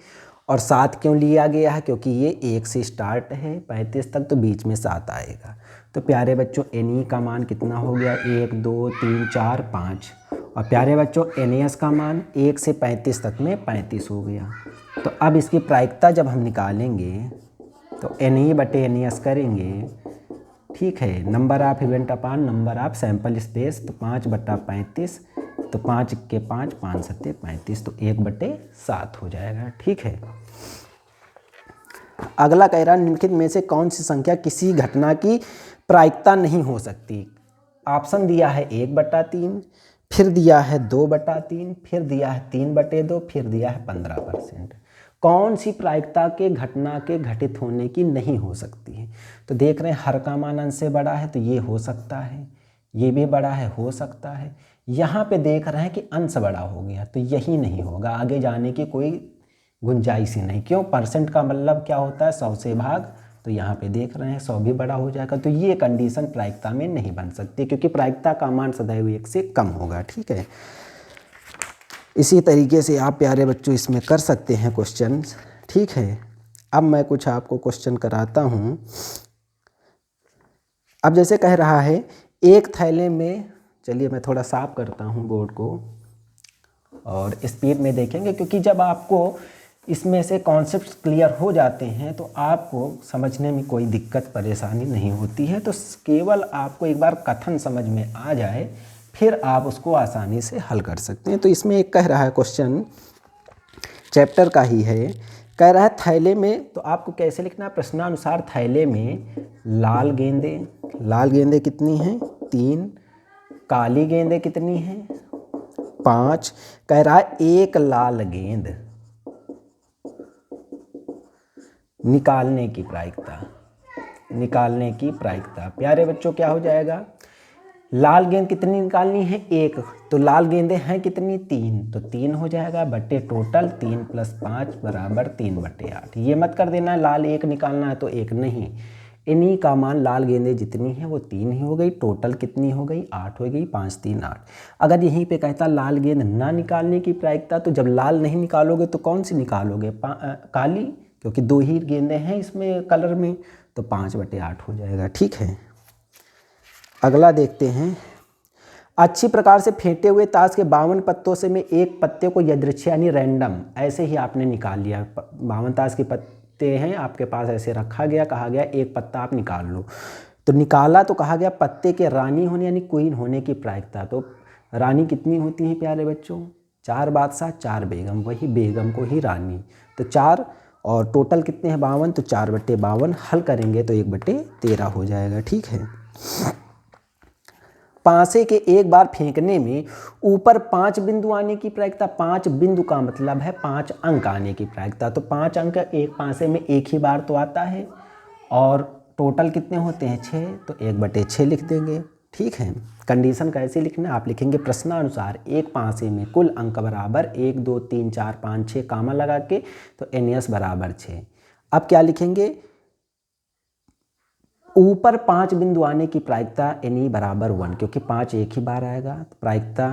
Speaker 1: और 7 क्यों लिया गया है? क्योंकि ये 1 से स्टार्ट है 35 तक, तो बीच में 7 आएगा। तो प्यारे बच्चों NE का मान कितना हो गया? 1 2 3 4 5। और प्यारे बच्चों NES का मान 1 से 35 तक में 35 हो गया। तो अब इसकी प्रायिकता जब हम निकालेंगे तो NE/NES करेंगे, ठीक है। Number of event upon number of sample space, तो 5/35, तो 5 के 5, 5 सत्ते 35, तो 1/7 हो जाएगा, ठीक है। अगला कह रहा है निम्नलिखित में से कौन सी संख्या किसी घटना की प्रायिकता नहीं हो सकती। ऑप्शन दिया है 1/3, फिर दिया है 2/3, फिर दिया है 3/2, फिर दिया है 15%। कौन सी प्रायिकता के घटना के घटित होने की नहीं हो सकती है। तो देख रहे हैं हर का मान अंश से बड़ा है, तो ये हो सकता है, ये भी बड़ा है, हो सकता है। यहाँ पे देख रहे हैं कि अंश बड़ा हो गया, तो यही नहीं होगा, आगे जाने की कोई गुंजाइश ही नहीं। क्यों? परसेंट का मतलब क्या होता है? 100 से भाग, तो यहाँ पे देख रहे हैं 100 भी बड़ा हो जाएगा, तो ये कंडीशन प्रायिकता में नहीं बन सकती, क्योंकि प्रायिकता का मान सदैव 1 से कम होगा, ठीक है। इसी तरीके से आप प्यारे बच्चों इसमें कर सकते हैं क्वेश्चन, ठीक है। अब मैं कुछ आपको क्वेश्चन कराता हूँ। अब जैसे कह रहा है एक थैले में, चलिए मैं थोड़ा साफ करता हूँ बोर्ड को और स्पीड में देखेंगे, क्योंकि जब आपको इसमें से कॉन्सेप्ट्स क्लियर हो जाते हैं तो आपको समझने में कोई दिक्कत परेशानी नहीं होती है। तो केवल आपको एक बार कथन समझ में आ जाए, फिर आप उसको आसानी से हल कर सकते हैं। तो इसमें एक कह रहा है क्वेश्चन, चैप्टर का ही है, कह रहा है थैले में, तो आपको कैसे लिखना है? प्रश्नानुसार थैले में लाल गेंदें कितनी हैं? 3। काली गेंदें कितनी हैं? 5। कह रहा है एक लाल गेंद निकालने की प्रायिकता। प्यारे बच्चों क्या हो जाएगा? लाल गेंद कितनी निकालनी है? 1। तो लाल गेंदें हैं कितनी? 3, तो 3 हो जाएगा बटे टोटल 3 + 5 = 3/8। ये मत कर देना लाल 1 निकालना है तो 1 नहीं, इन्हीं का मान लाल गेंदें जितनी हैं वो 3 ही हो गई, टोटल कितनी हो गई? 8 हो गई, 5 3 8। अगर यहीं पे कहता लाल गेंद ना निकालने की प्रायिकता, तो जब लाल नहीं निकालोगे तो कौन सी निकालोगे? काली, क्योंकि 2 ही गेंदें हैं इसमें कलर में, तो 5/8 हो जाएगा, ठीक है। अगला देखते हैं, अच्छी प्रकार से फेंटे हुए ताश के 52 पत्तों से में एक पत्ते को यादृच्छिक यानी रैंडम ऐसे ही आपने निकाल लिया। 52 ताश के पत्ते हैं आपके पास, ऐसे रखा गया, कहा गया एक पत्ता आप निकाल लो। तो निकाला तो कहा गया पत्ते के रानी होने यानी क्वीन होने की प्रायिकता। तो रानी कितनी होती है प्यारे बच्चों? 4 बादशाह 4 बेगम, वही बेगम को ही रानी। तो 4 और टोटल कितने हैं? 52, तो 4/52 हल करेंगे तो 1/13 हो जाएगा, ठीक है। पांसे के एक बार फेंकने में ऊपर 5 बिंदु आने की प्रायिकता। 5 बिंदु का मतलब है 5 अंक आने की प्रायिकता। तो 5 अंक एक पांसे में एक ही बार तो आता है, और टोटल कितने होते हैं? 6, तो 1/6 लिख देंगे, ठीक है। कंडीशन कैसे लिखना? आप लिखेंगे प्रश्नानुसार एक पांसे में कुल अंक बराबर 1 2 3 4 5 6 कामा लगा के, तो NS = 6। अब क्या लिखेंगे? ऊपर 5 बिंदु आने की प्रायिकता NE = 1, क्योंकि 5 एक ही बार आएगा, तो प्रायिकता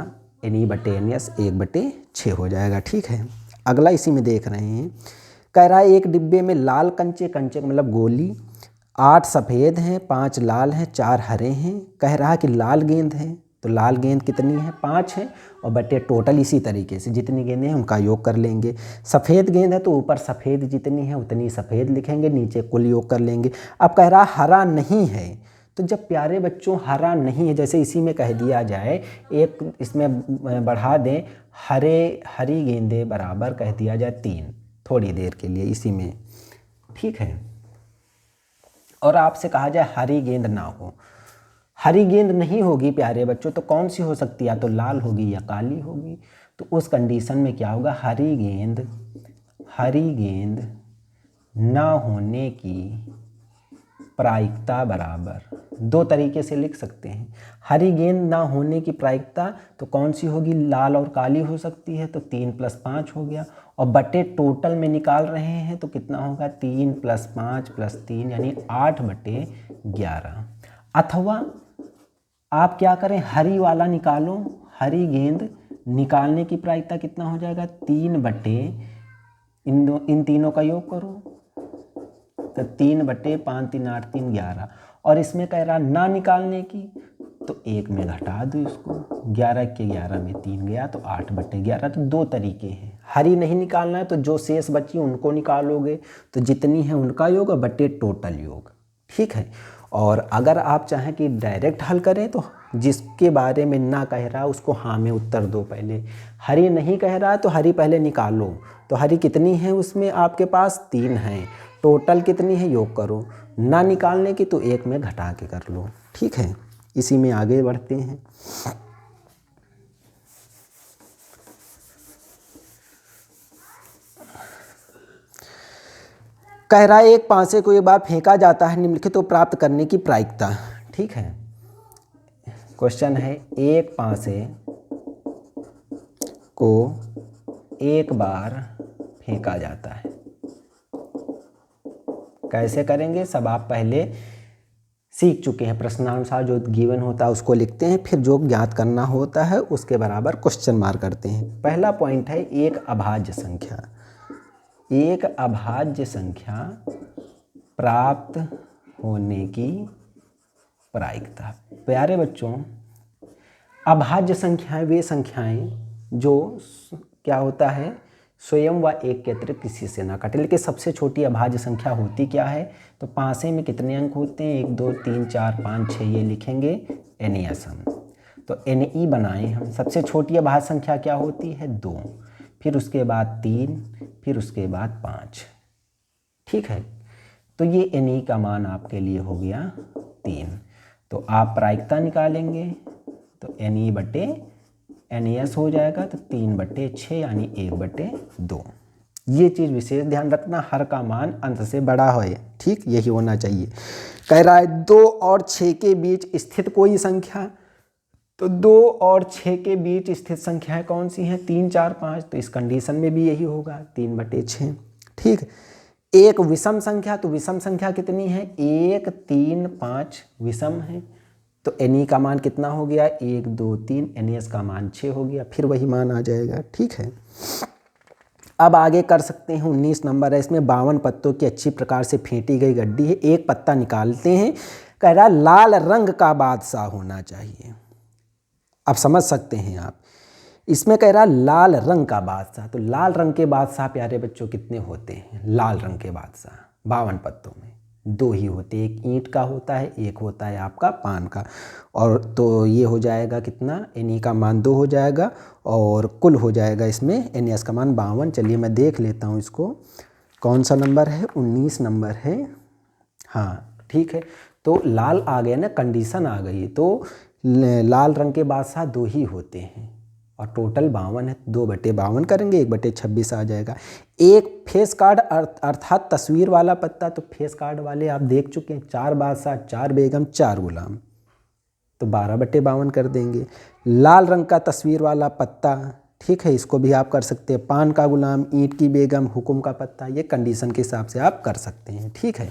Speaker 1: NE/NS 1/6 हो जाएगा, ठीक है। अगला इसी में देख रहे हैं, कह रहा है एक डिब्बे में लाल कंचे मतलब गोली 8 सफ़ेद हैं, 5 लाल हैं, 4 हरे हैं। कह रहा है कि लाल गेंद है, तो लाल गेंद कितनी है? 5 है, और बटे टोटल इसी तरीके से जितनी गेंदें हैं उनका योग कर लेंगे। सफ़ेद गेंद है तो ऊपर सफ़ेद जितनी है उतनी सफ़ेद लिखेंगे, नीचे कुल योग कर लेंगे। अब कह रहा हरा नहीं है, तो जब प्यारे बच्चों हरा नहीं है, जैसे इसी में कह दिया जाए, एक इसमें बढ़ा दें, हरी गेंदें बराबर कह दिया जाए 3 थोड़ी देर के लिए इसी में, ठीक है। और आपसे कहा जाए हरी गेंद ना हो, हरी गेंद नहीं होगी प्यारे बच्चों, तो कौन सी हो सकती है? या तो लाल होगी या काली होगी। तो उस कंडीशन में क्या होगा? हरी गेंद ना होने की प्रायिकता बराबर, 2 तरीके से लिख सकते हैं। हरी गेंद ना होने की प्रायिकता तो कौन सी होगी? लाल और काली हो सकती है, तो 3 + 5 हो गया, और बटे टोटल में निकाल रहे हैं तो कितना होगा? 3 + 5 + 3 यानी 8/11। अथवा आप क्या करें? हरी वाला निकालो, हरी गेंद निकालने की प्रायिकता कितना हो जाएगा? 3 बटे इन तीनों का योग करो, तो 3/5 3 8 3 11। और इसमें कह रहा ना निकालने की, तो 1 में घटा दो इसको, 11 के 11 में 3 गया, तो 8/11। तो 2 तरीके हैं, हरी नहीं निकालना है तो जो शेष बची उनको निकालोगे, तो जितनी है उनका योग बटे टोटल योग। ठीक है। और अगर आप चाहें कि डायरेक्ट हल करें तो जिसके बारे में ना कह रहा है उसको हाँ में उत्तर दो। पहले हरी नहीं कह रहा है तो हरी पहले निकालो। तो हरी कितनी है उसमें आपके पास 3 है, टोटल कितनी है योग करो। ना निकालने की तो 1 में घटा के कर लो। ठीक है, इसी में आगे बढ़ते हैं। कह रहा है एक पासे को एक बार फेंका जाता है निम्नलिखित तो प्राप्त करने की प्रायिकता। ठीक है, क्वेश्चन है एक पासे को एक बार फेंका जाता है, कैसे करेंगे सब आप पहले सीख चुके हैं। प्रश्नानुसार जो गिवन होता है उसको लिखते हैं, फिर जो ज्ञात करना होता है उसके बराबर क्वेश्चन मार्क करते हैं। पहला पॉइंट है एक अभाज्य संख्या। एक अभाज्य संख्या प्राप्त होने की प्रायिकता। प्यारे बच्चों, अभाज्य संख्याएं वे संख्याएं जो क्या होता है स्वयं व एक के अतिरिक्त किसी से ना कटे। लेकिन सबसे छोटी अभाज्य संख्या होती क्या है, तो पासे में कितने अंक होते हैं 1 2 3 4 5 6, ये लिखेंगे NES हम। तो NE बनाएं हम। सबसे छोटी अभाज्य संख्या क्या होती है 2, फिर उसके बाद 3, फिर उसके बाद 5। ठीक है, तो ये NE का मान आपके लिए हो गया 3। तो आप प्रायिकता निकालेंगे तो NE बटे NES हो जाएगा, तो 3 बटे 6 यानी 1 बटे 2। ये चीज़ विशेष ध्यान रखना, हर का मान अंश से बड़ा हो। ठीक, यही होना चाहिए। कह रहा है 2 और 6 के बीच स्थित कोई संख्या, तो 2 और 6 के बीच स्थित संख्याएं कौन सी हैं 3 4 5, तो इस कंडीशन में भी यही होगा 3 बटे 6। ठीक, एक विषम संख्या, तो विषम संख्या कितनी है 1 3 5 विषम है, तो NE का मान कितना हो गया 1 2 3, NES का मान 6 हो गया, फिर वही मान आ जाएगा। ठीक है, अब आगे कर सकते हैं। 19 नंबर है, इसमें 52 पत्तों की अच्छी प्रकार से फेंटी गई गड्डी है, एक पत्ता निकालते हैं। कह रहा लाल रंग का बादशाह होना चाहिए। अब समझ सकते हैं आप, इसमें कह रहा लाल रंग का बादशाह, तो लाल रंग के बादशाह प्यारे बच्चों कितने होते हैं लाल रंग के बादशाह 52 पत्तों में 2 ही होते हैं, एक ईंट का होता है, एक होता है आपका पान का। और तो ये हो जाएगा कितना NE का मान 2 हो जाएगा और कुल हो जाएगा इसमें NES का मान 52। चलिए मैं देख लेता हूँ इसको, कौन सा नंबर है 19 नंबर है। हाँ ठीक है, तो लाल आ गया ना, कंडीशन आ गई। तो लाल रंग के बादशाह 2 ही होते हैं और टोटल 52 है, 2 बटे 52 करेंगे 1 बटे 26 आ जाएगा। एक फेस कार्ड अर्थात तस्वीर वाला पत्ता, तो फेस कार्ड वाले आप देख चुके हैं 4 बादशाह 4 बेगम 4 गुलाम, तो 12 बटे 52 कर देंगे। लाल रंग का तस्वीर वाला पत्ता, ठीक है, इसको भी आप कर सकते हैं, पान का गुलाम, ईंट की बेगम, हुकुम का पत्ता, ये कंडीशन के हिसाब से आप कर सकते हैं। ठीक है,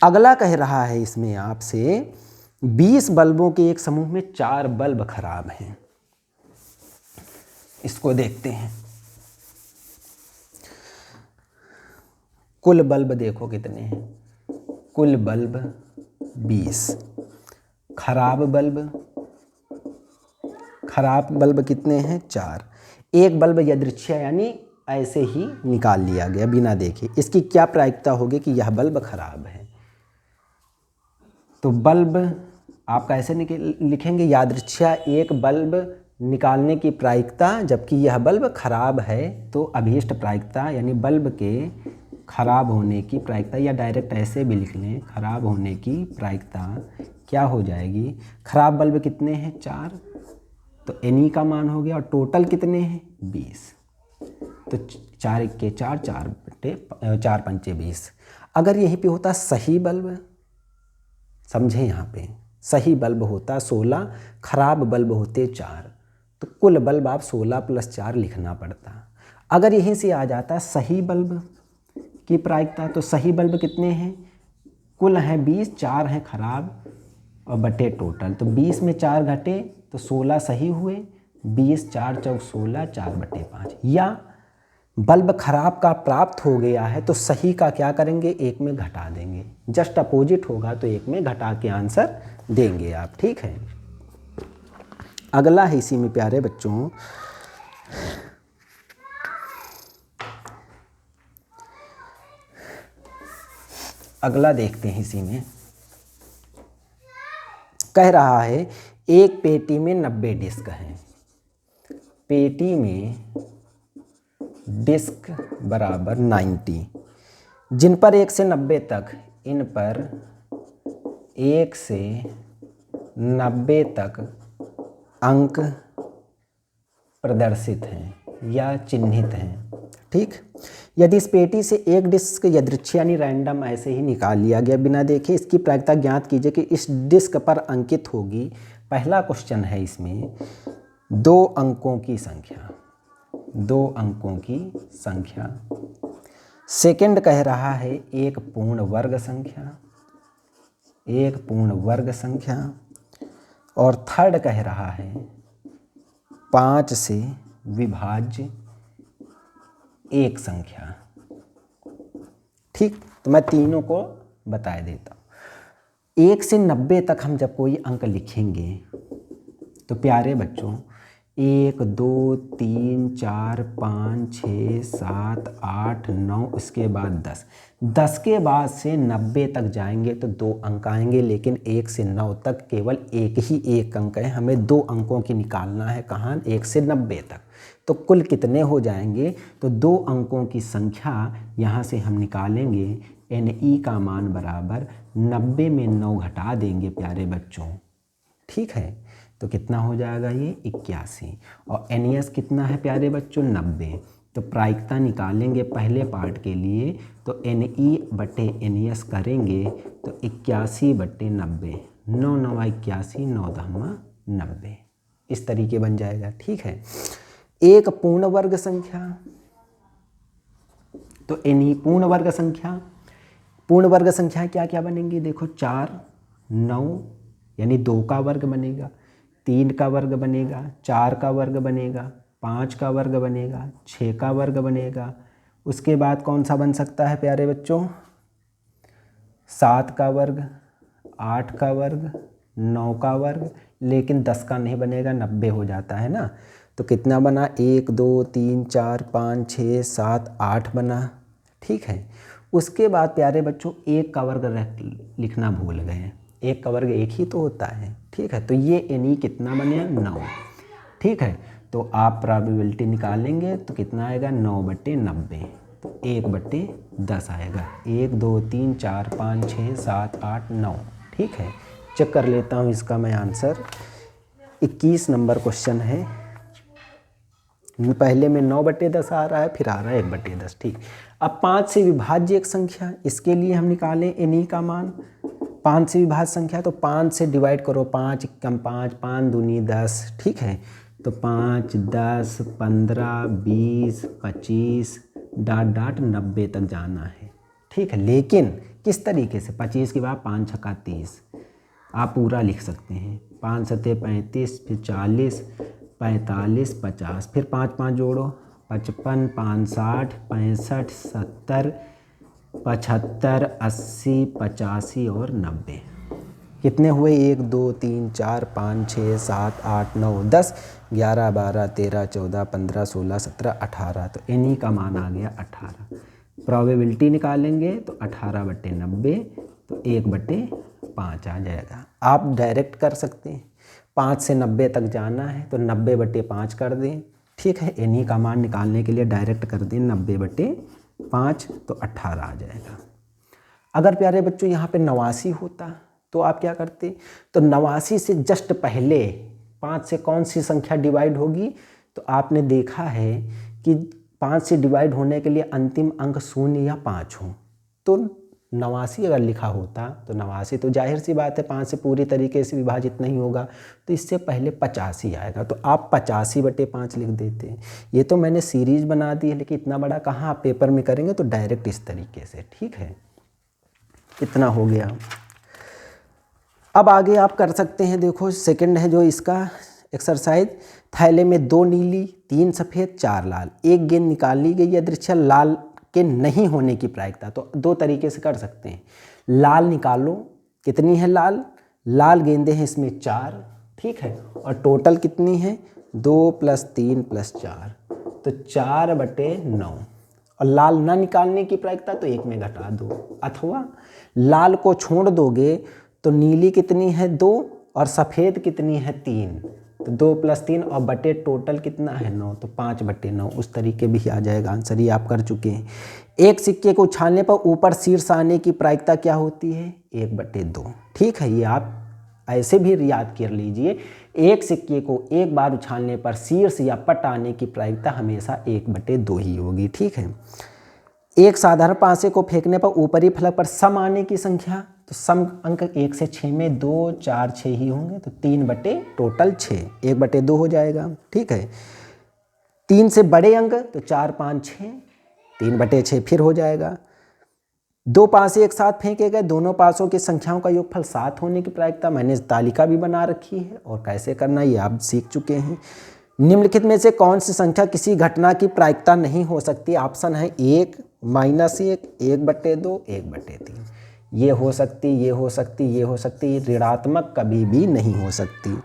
Speaker 1: अगला कह रहा है इसमें आपसे 20 बल्बों के एक समूह में 4 बल्ब खराब हैं। इसको देखते हैं, कुल बल्ब देखो कितने हैं, कुल बल्ब 20, खराब बल्ब कितने हैं 4। एक बल्ब यादृच्छिक यानी ऐसे ही निकाल लिया गया बिना देखे। इसकी क्या प्रायिकता होगी कि यह बल्ब खराब है, तो बल्ब आप कैसे लिखेंगे यादृच्छिक एक बल्ब निकालने की प्रायिकता, जबकि यह बल्ब खराब है तो अभीष्ट प्रायिकता यानी बल्ब के खराब होने की प्रायिकता, या डायरेक्ट ऐसे भी लिख लें खराब होने की प्रायिकता क्या हो जाएगी। खराब बल्ब कितने हैं 4, तो NE का मान हो गया, और टोटल कितने हैं 20, तो 4 1 4 4 बटे 4 पंचे 20। अगर यहीं पे होता सही बल्ब, समझे यहाँ पे सही बल्ब होता 16, खराब बल्ब होते 4, तो कुल बल्ब आप 16 + 4 लिखना पड़ता। अगर यहीं से आ जाता सही बल्ब की प्रायिकता, तो सही बल्ब कितने हैं, कुल हैं 20, 4 हैं खराब और बटे टोटल, तो 20 में 4 घटे तो 16 सही हुए, 20 4 चौक 16, 4 बटे 5। या बल्ब खराब का प्राप्त हो गया है तो सही का क्या करेंगे 1 में घटा देंगे, जस्ट अपोजिट होगा तो 1 में घटा के आंसर देंगे आप। ठीक है, अगला है इसी में प्यारे बच्चों अगला देखते हैं। इसी में कह रहा है एक पेटी में 90 डिस्क हैं। पेटी में डिस्क बराबर 90, जिन पर 1 से 90 तक, इन पर 1 से 90 तक अंक प्रदर्शित हैं या चिन्हित हैं। ठीक, यदि इस पेटी से एक डिस्क यादृच्छिक यानी रैंडम ऐसे ही निकाल लिया गया बिना देखे, इसकी प्रायिकता ज्ञात कीजिए कि इस डिस्क पर अंकित होगी। पहला क्वेश्चन है इसमें 2 अंकों की संख्या, 2 अंकों की संख्या। सेकंड कह रहा है एक पूर्ण वर्ग संख्या, एक पूर्ण वर्ग संख्या। और थर्ड कह रहा है 5 से विभाज्य एक संख्या। ठीक, तो मैं तीनों को बता देता हूँ। 1 से 90 तक हम जब कोई अंक लिखेंगे तो प्यारे बच्चों 1 2 3 4 5 6 7 8 9, उसके बाद 10, 10 के बाद से 90 तक जाएंगे तो 2 अंक आएंगे, लेकिन 1 से 9 तक केवल एक अंक है। हमें 2 अंकों की निकालना है, कहाँ, 1 से 90 तक। तो कुल कितने हो जाएंगे, तो 2 अंकों की संख्या यहाँ से हम निकालेंगे। NE का मान बराबर 90 में 9 घटा देंगे प्यारे बच्चों। ठीक है, तो कितना हो जाएगा ये 81। और NES कितना है प्यारे बच्चों, 90। तो प्रायिकता निकालेंगे पहले पार्ट के लिए, तो NE बटे NES करेंगे तो 81/90, 9 9 81, 9 10 90, इस तरीके बन जाएगा। ठीक है, एक पूर्ण वर्ग संख्या, तो NE पूर्ण वर्ग संख्या, पूर्ण वर्ग संख्या क्या क्या बनेंगी, देखो 4 9 यानी 2 का वर्ग बनेगा, 3 का वर्ग बनेगा, 4 का वर्ग बनेगा, 5 का वर्ग बनेगा, 6 का वर्ग बनेगा। उसके बाद कौन सा बन सकता है प्यारे बच्चों, 7 का वर्ग, 8 का वर्ग, 9 का वर्ग, लेकिन 10 का नहीं बनेगा, 90 हो जाता है ना। तो कितना बना, 1 2 3 4 5 6 7 8 बना। ठीक है, उसके बाद प्यारे बच्चों 1 का वर्ग लिखना भूल गए, 1 का वर्ग 1 ही तो होता है। ठीक है, तो ये NE कितना बने, 9। ठीक है, तो आप प्रोबेबिलिटी निकालेंगे तो कितना आएगा, 9/90, तो 1/10 आएगा। 1 2 3 4 5 6 7 8 9। ठीक है, चेक कर लेता हूँ इसका मैं आंसर। 21 नंबर क्वेश्चन है। पहले में 9/10 आ रहा है, फिर आ रहा है 1/10। ठीक, अब 5 से विभाज्य एक संख्या, इसके लिए हम निकालें NE का मान। 5 से विभाज्य संख्या, तो 5 से डिवाइड करो, 5 कम 5, 5 दूनी 10। ठीक है, तो 5 10 15 20 25 डॉट डॉट 90 तक जाना है। ठीक है, लेकिन किस तरीके से, 25 के बाद 5 छक्का 30, आप पूरा लिख सकते हैं। 5 सते 35, फिर 40 45 50, फिर 5 5 जोड़ो, 55 5 60 65 70 75 80 85 और 90। कितने हुए, 1 2 3 4 5 6 7 8 9 10 11 12 13 14 15 16 17 18। तो NE का मान आ गया 18। प्रोबेबिलिटी निकालेंगे तो 18/90, तो 1/5 आ जाएगा। आप डायरेक्ट कर सकते हैं, 5 से 90 तक जाना है तो 90/5 कर दें। ठीक है, NE का मान निकालने के लिए डायरेक्ट कर दें 90/5, तो 18 आ जाएगा। अगर प्यारे बच्चों यहाँ पे 89 होता तो आप क्या करते, तो 89 से जस्ट पहले 5 से कौन सी संख्या डिवाइड होगी, तो आपने देखा है कि 5 से डिवाइड होने के लिए अंतिम अंक 0 या 5 हो। तो 89 अगर लिखा होता तो 89 तो जाहिर सी बात है 5 से पूरी तरीके से विभाजित नहीं होगा, तो इससे पहले 85 आएगा, तो आप 85/5 लिख देते हैं। ये तो मैंने सीरीज बना दी है, लेकिन इतना बड़ा कहाँ आप पेपर में करेंगे, तो डायरेक्ट इस तरीके से। ठीक है, इतना हो गया। अब आगे आप कर सकते हैं, देखो सेकंड है जो इसका एक्सरसाइज, थैले में 2 नीली 3 सफ़ेद 4 लाल, एक गेंद निकाली गई यादृच्छिक लाल के नहीं होने की प्रायिकता। तो 2 तरीके से कर सकते हैं, लाल निकालो, कितनी है लाल, लाल गेंदें हैं इसमें 4। ठीक है, और टोटल कितनी है, 2 + 3 + 4, तो 4/9। और लाल ना निकालने की प्रायिकता तो 1 में घटा दो, अथवा लाल को छोड़ दोगे तो नीली कितनी है 2 और सफ़ेद कितनी है 3, तो 2 + 3 और बटे टोटल कितना है 9, तो 5/9। उस तरीके भी आ जाएगा आंसर, ये आप कर चुके हैं। एक सिक्के को उछालने पर ऊपर शीर्ष आने की प्रायिकता क्या होती है 1/2। ठीक है, ये आप ऐसे भी याद कर लीजिए, एक सिक्के को एक बार उछालने पर शीर्ष या पट आने की प्रायिकता हमेशा 1/2 ही होगी। ठीक है, एक साधारण पासे को फेंकने पर ऊपरी फलक पर सम आने की संख्या, तो सम अंक 1 से 6 में 2, 4, 6 ही होंगे, तो 3/6, 1/2 हो जाएगा। ठीक है, 3 से बड़े अंक तो 4, 5, 6, 3/6 फिर हो जाएगा। 2 पासे एक साथ फेंके गए, दोनों पासों की संख्याओं का योगफल 7 होने की प्रायिकता, मैंने तालिका भी बना रखी है और कैसे करना ये आप सीख चुके हैं। निम्नलिखित में से कौन सी संख्या किसी घटना की प्रायिकता नहीं हो सकती? ऑप्शन है 1, -1, 1/2, 1/3। ये हो सकती, ये हो सकती, ये हो सकती, ऋणात्मक कभी भी नहीं हो सकती।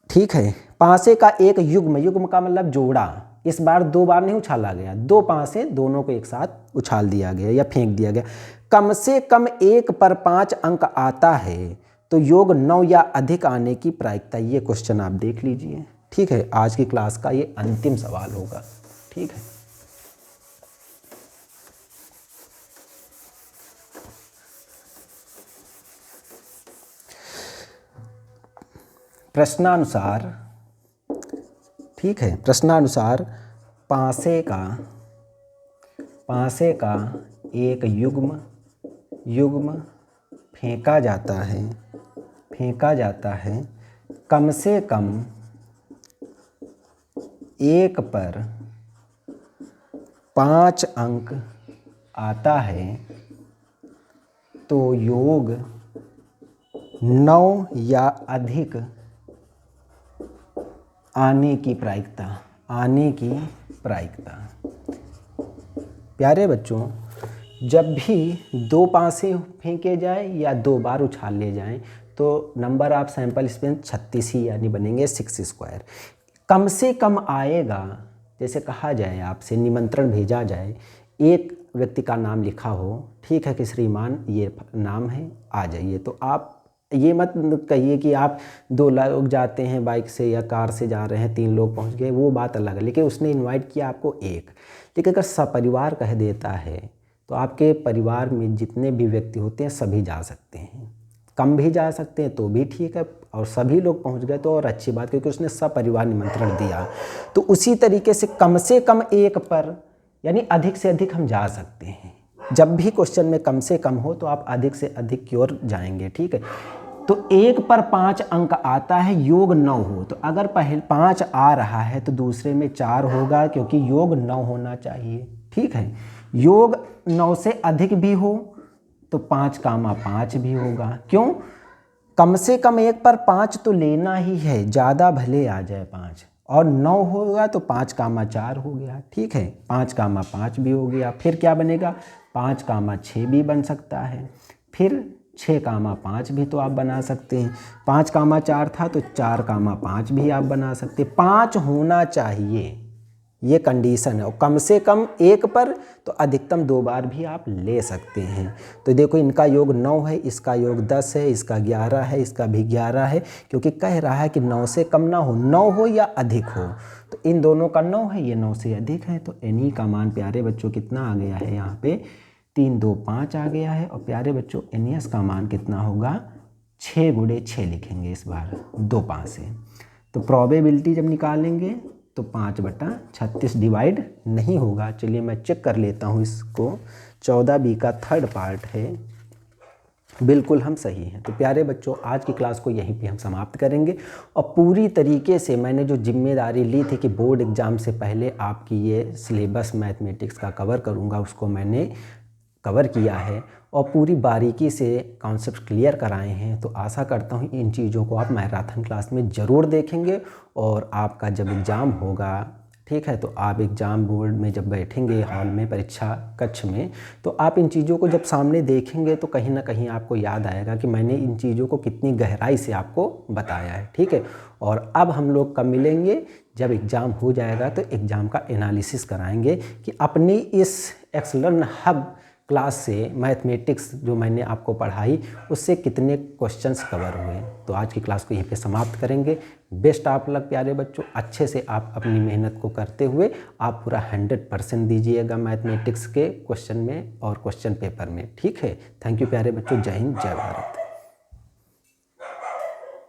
Speaker 1: ठीक है, पासे का एक युग्म, युग्म का मतलब जोड़ा, इस बार 2 बार नहीं उछाला गया, 2 पासे दोनों को एक साथ उछाल दिया गया या फेंक दिया गया। कम से कम 1 पर 5 अंक आता है तो योग 9 या अधिक आने की प्रायिकता, ये क्वेश्चन आप देख लीजिए। ठीक है, आज की क्लास का ये अंतिम सवाल होगा। ठीक है, प्रश्नानुसार, ठीक है, प्रश्नानुसार पासे का एक युग्म फेंका जाता है, कम से कम 1 पर 5 अंक आता है तो योग 9 या अधिक आने की प्रायिकता। प्यारे बच्चों, जब भी 2 पासे फेंके जाए या 2 बार उछाल ले जाएं तो नंबर ऑफ सैंपल इसमें 36 ही यानी बनेंगे 6 स्क्वायर। कम से कम आएगा, जैसे कहा जाए आपसे निमंत्रण भेजा जाए, एक व्यक्ति का नाम लिखा हो, ठीक है कि श्रीमान ये नाम है, आ जाइए, तो आप ये मत कहिए कि आप 2 लोग जाते हैं बाइक से या कार से जा रहे हैं, 3 लोग पहुंच गए, वो बात अलग है, लेकिन उसने इनवाइट किया आपको एक। लेकिन अगर सपरिवार कह देता है तो आपके परिवार में जितने भी व्यक्ति होते हैं सभी जा सकते हैं, कम भी जा सकते हैं तो भी ठीक है, और सभी लोग पहुंच गए तो और अच्छी बात, क्योंकि उसने सपरिवार निमंत्रण दिया। तो उसी तरीके से कम 1 पर यानी अधिक से अधिक हम जा सकते हैं। जब भी क्वेश्चन में कम से कम हो तो आप अधिक से अधिक की ओर जाएंगे। ठीक है, तो 1 पर 5 अंक आता है, योग 9 हो, तो अगर पहले 5 आ रहा है तो दूसरे में 4 होगा, क्योंकि योग 9 होना चाहिए। ठीक है, योग 9 से अधिक भी हो तो 5, भी होगा। क्यों? कम से कम 1 पर 5 तो लेना ही है, ज़्यादा भले आ जाए 5, और 9 होगा तो 5, हो गया। ठीक है, 5, भी हो गया। फिर क्या बनेगा? 5, भी बन सकता है। फिर 6, भी तो आप बना सकते हैं। 5, था तो 4, भी आप बना सकते हैं। 5 होना चाहिए, ये कंडीशन है, और कम से कम 1 पर तो अधिकतम 2 बार भी आप ले सकते हैं। तो देखो, इनका योग 9 है, इसका योग 10 है, इसका 11 है, इसका भी 11 है, क्योंकि कह रहा है कि 9 से कम ना हो, 9 हो या अधिक हो। तो इन दोनों का 9 है, ये 9 से अधिक है, तो एनी का मान प्यारे बच्चों कितना आ गया है? यहाँ पे 3, 2, 5 आ गया है। और प्यारे बच्चों एनियस का मान कितना होगा? 6 × 6 लिखेंगे इस बार 2 पासे। तो प्रोबेबिलिटी जब निकालेंगे तो 5/36 डिवाइड नहीं होगा। चलिए मैं चेक कर लेता हूँ इसको। 14B का 3rd पार्ट है, बिल्कुल हम सही हैं। तो प्यारे बच्चों, आज की क्लास को यहीं पे हम समाप्त करेंगे, और पूरी तरीके से मैंने जो जिम्मेदारी ली थी कि बोर्ड एग्ज़ाम से पहले आपकी ये सिलेबस मैथमेटिक्स का कवर करूँगा, उसको मैंने कवर किया है और पूरी बारीकी से कॉन्सेप्ट क्लियर कराए हैं। तो आशा करता हूँ इन चीज़ों को आप मैराथन क्लास में ज़रूर देखेंगे, और आपका जब एग्ज़ाम होगा, ठीक है, तो आप एग्ज़ाम बोर्ड में जब बैठेंगे हॉल में, परीक्षा कक्ष में, तो आप इन चीज़ों को जब सामने देखेंगे तो कहीं ना कहीं आपको याद आएगा कि मैंने इन चीज़ों को कितनी गहराई से आपको बताया है। ठीक है, और अब हम लोग कब मिलेंगे? जब एग्ज़ाम हो जाएगा तो एग्ज़ाम का एनालिसिस कराएंगे कि अपनी इस एक्सलर्न हब क्लास से मैथमेटिक्स जो मैंने आपको पढ़ाई उससे कितने क्वेश्चंस कवर हुए। तो आज की क्लास को यहीं पे समाप्त करेंगे। बेस्ट ऑफ लक प्यारे बच्चों। अच्छे से आप अपनी मेहनत को करते हुए आप पूरा 100% दीजिएगा मैथमेटिक्स के क्वेश्चन में और क्वेश्चन पेपर में। ठीक है, थैंक यू प्यारे बच्चों। जय हिंद, जय भारत।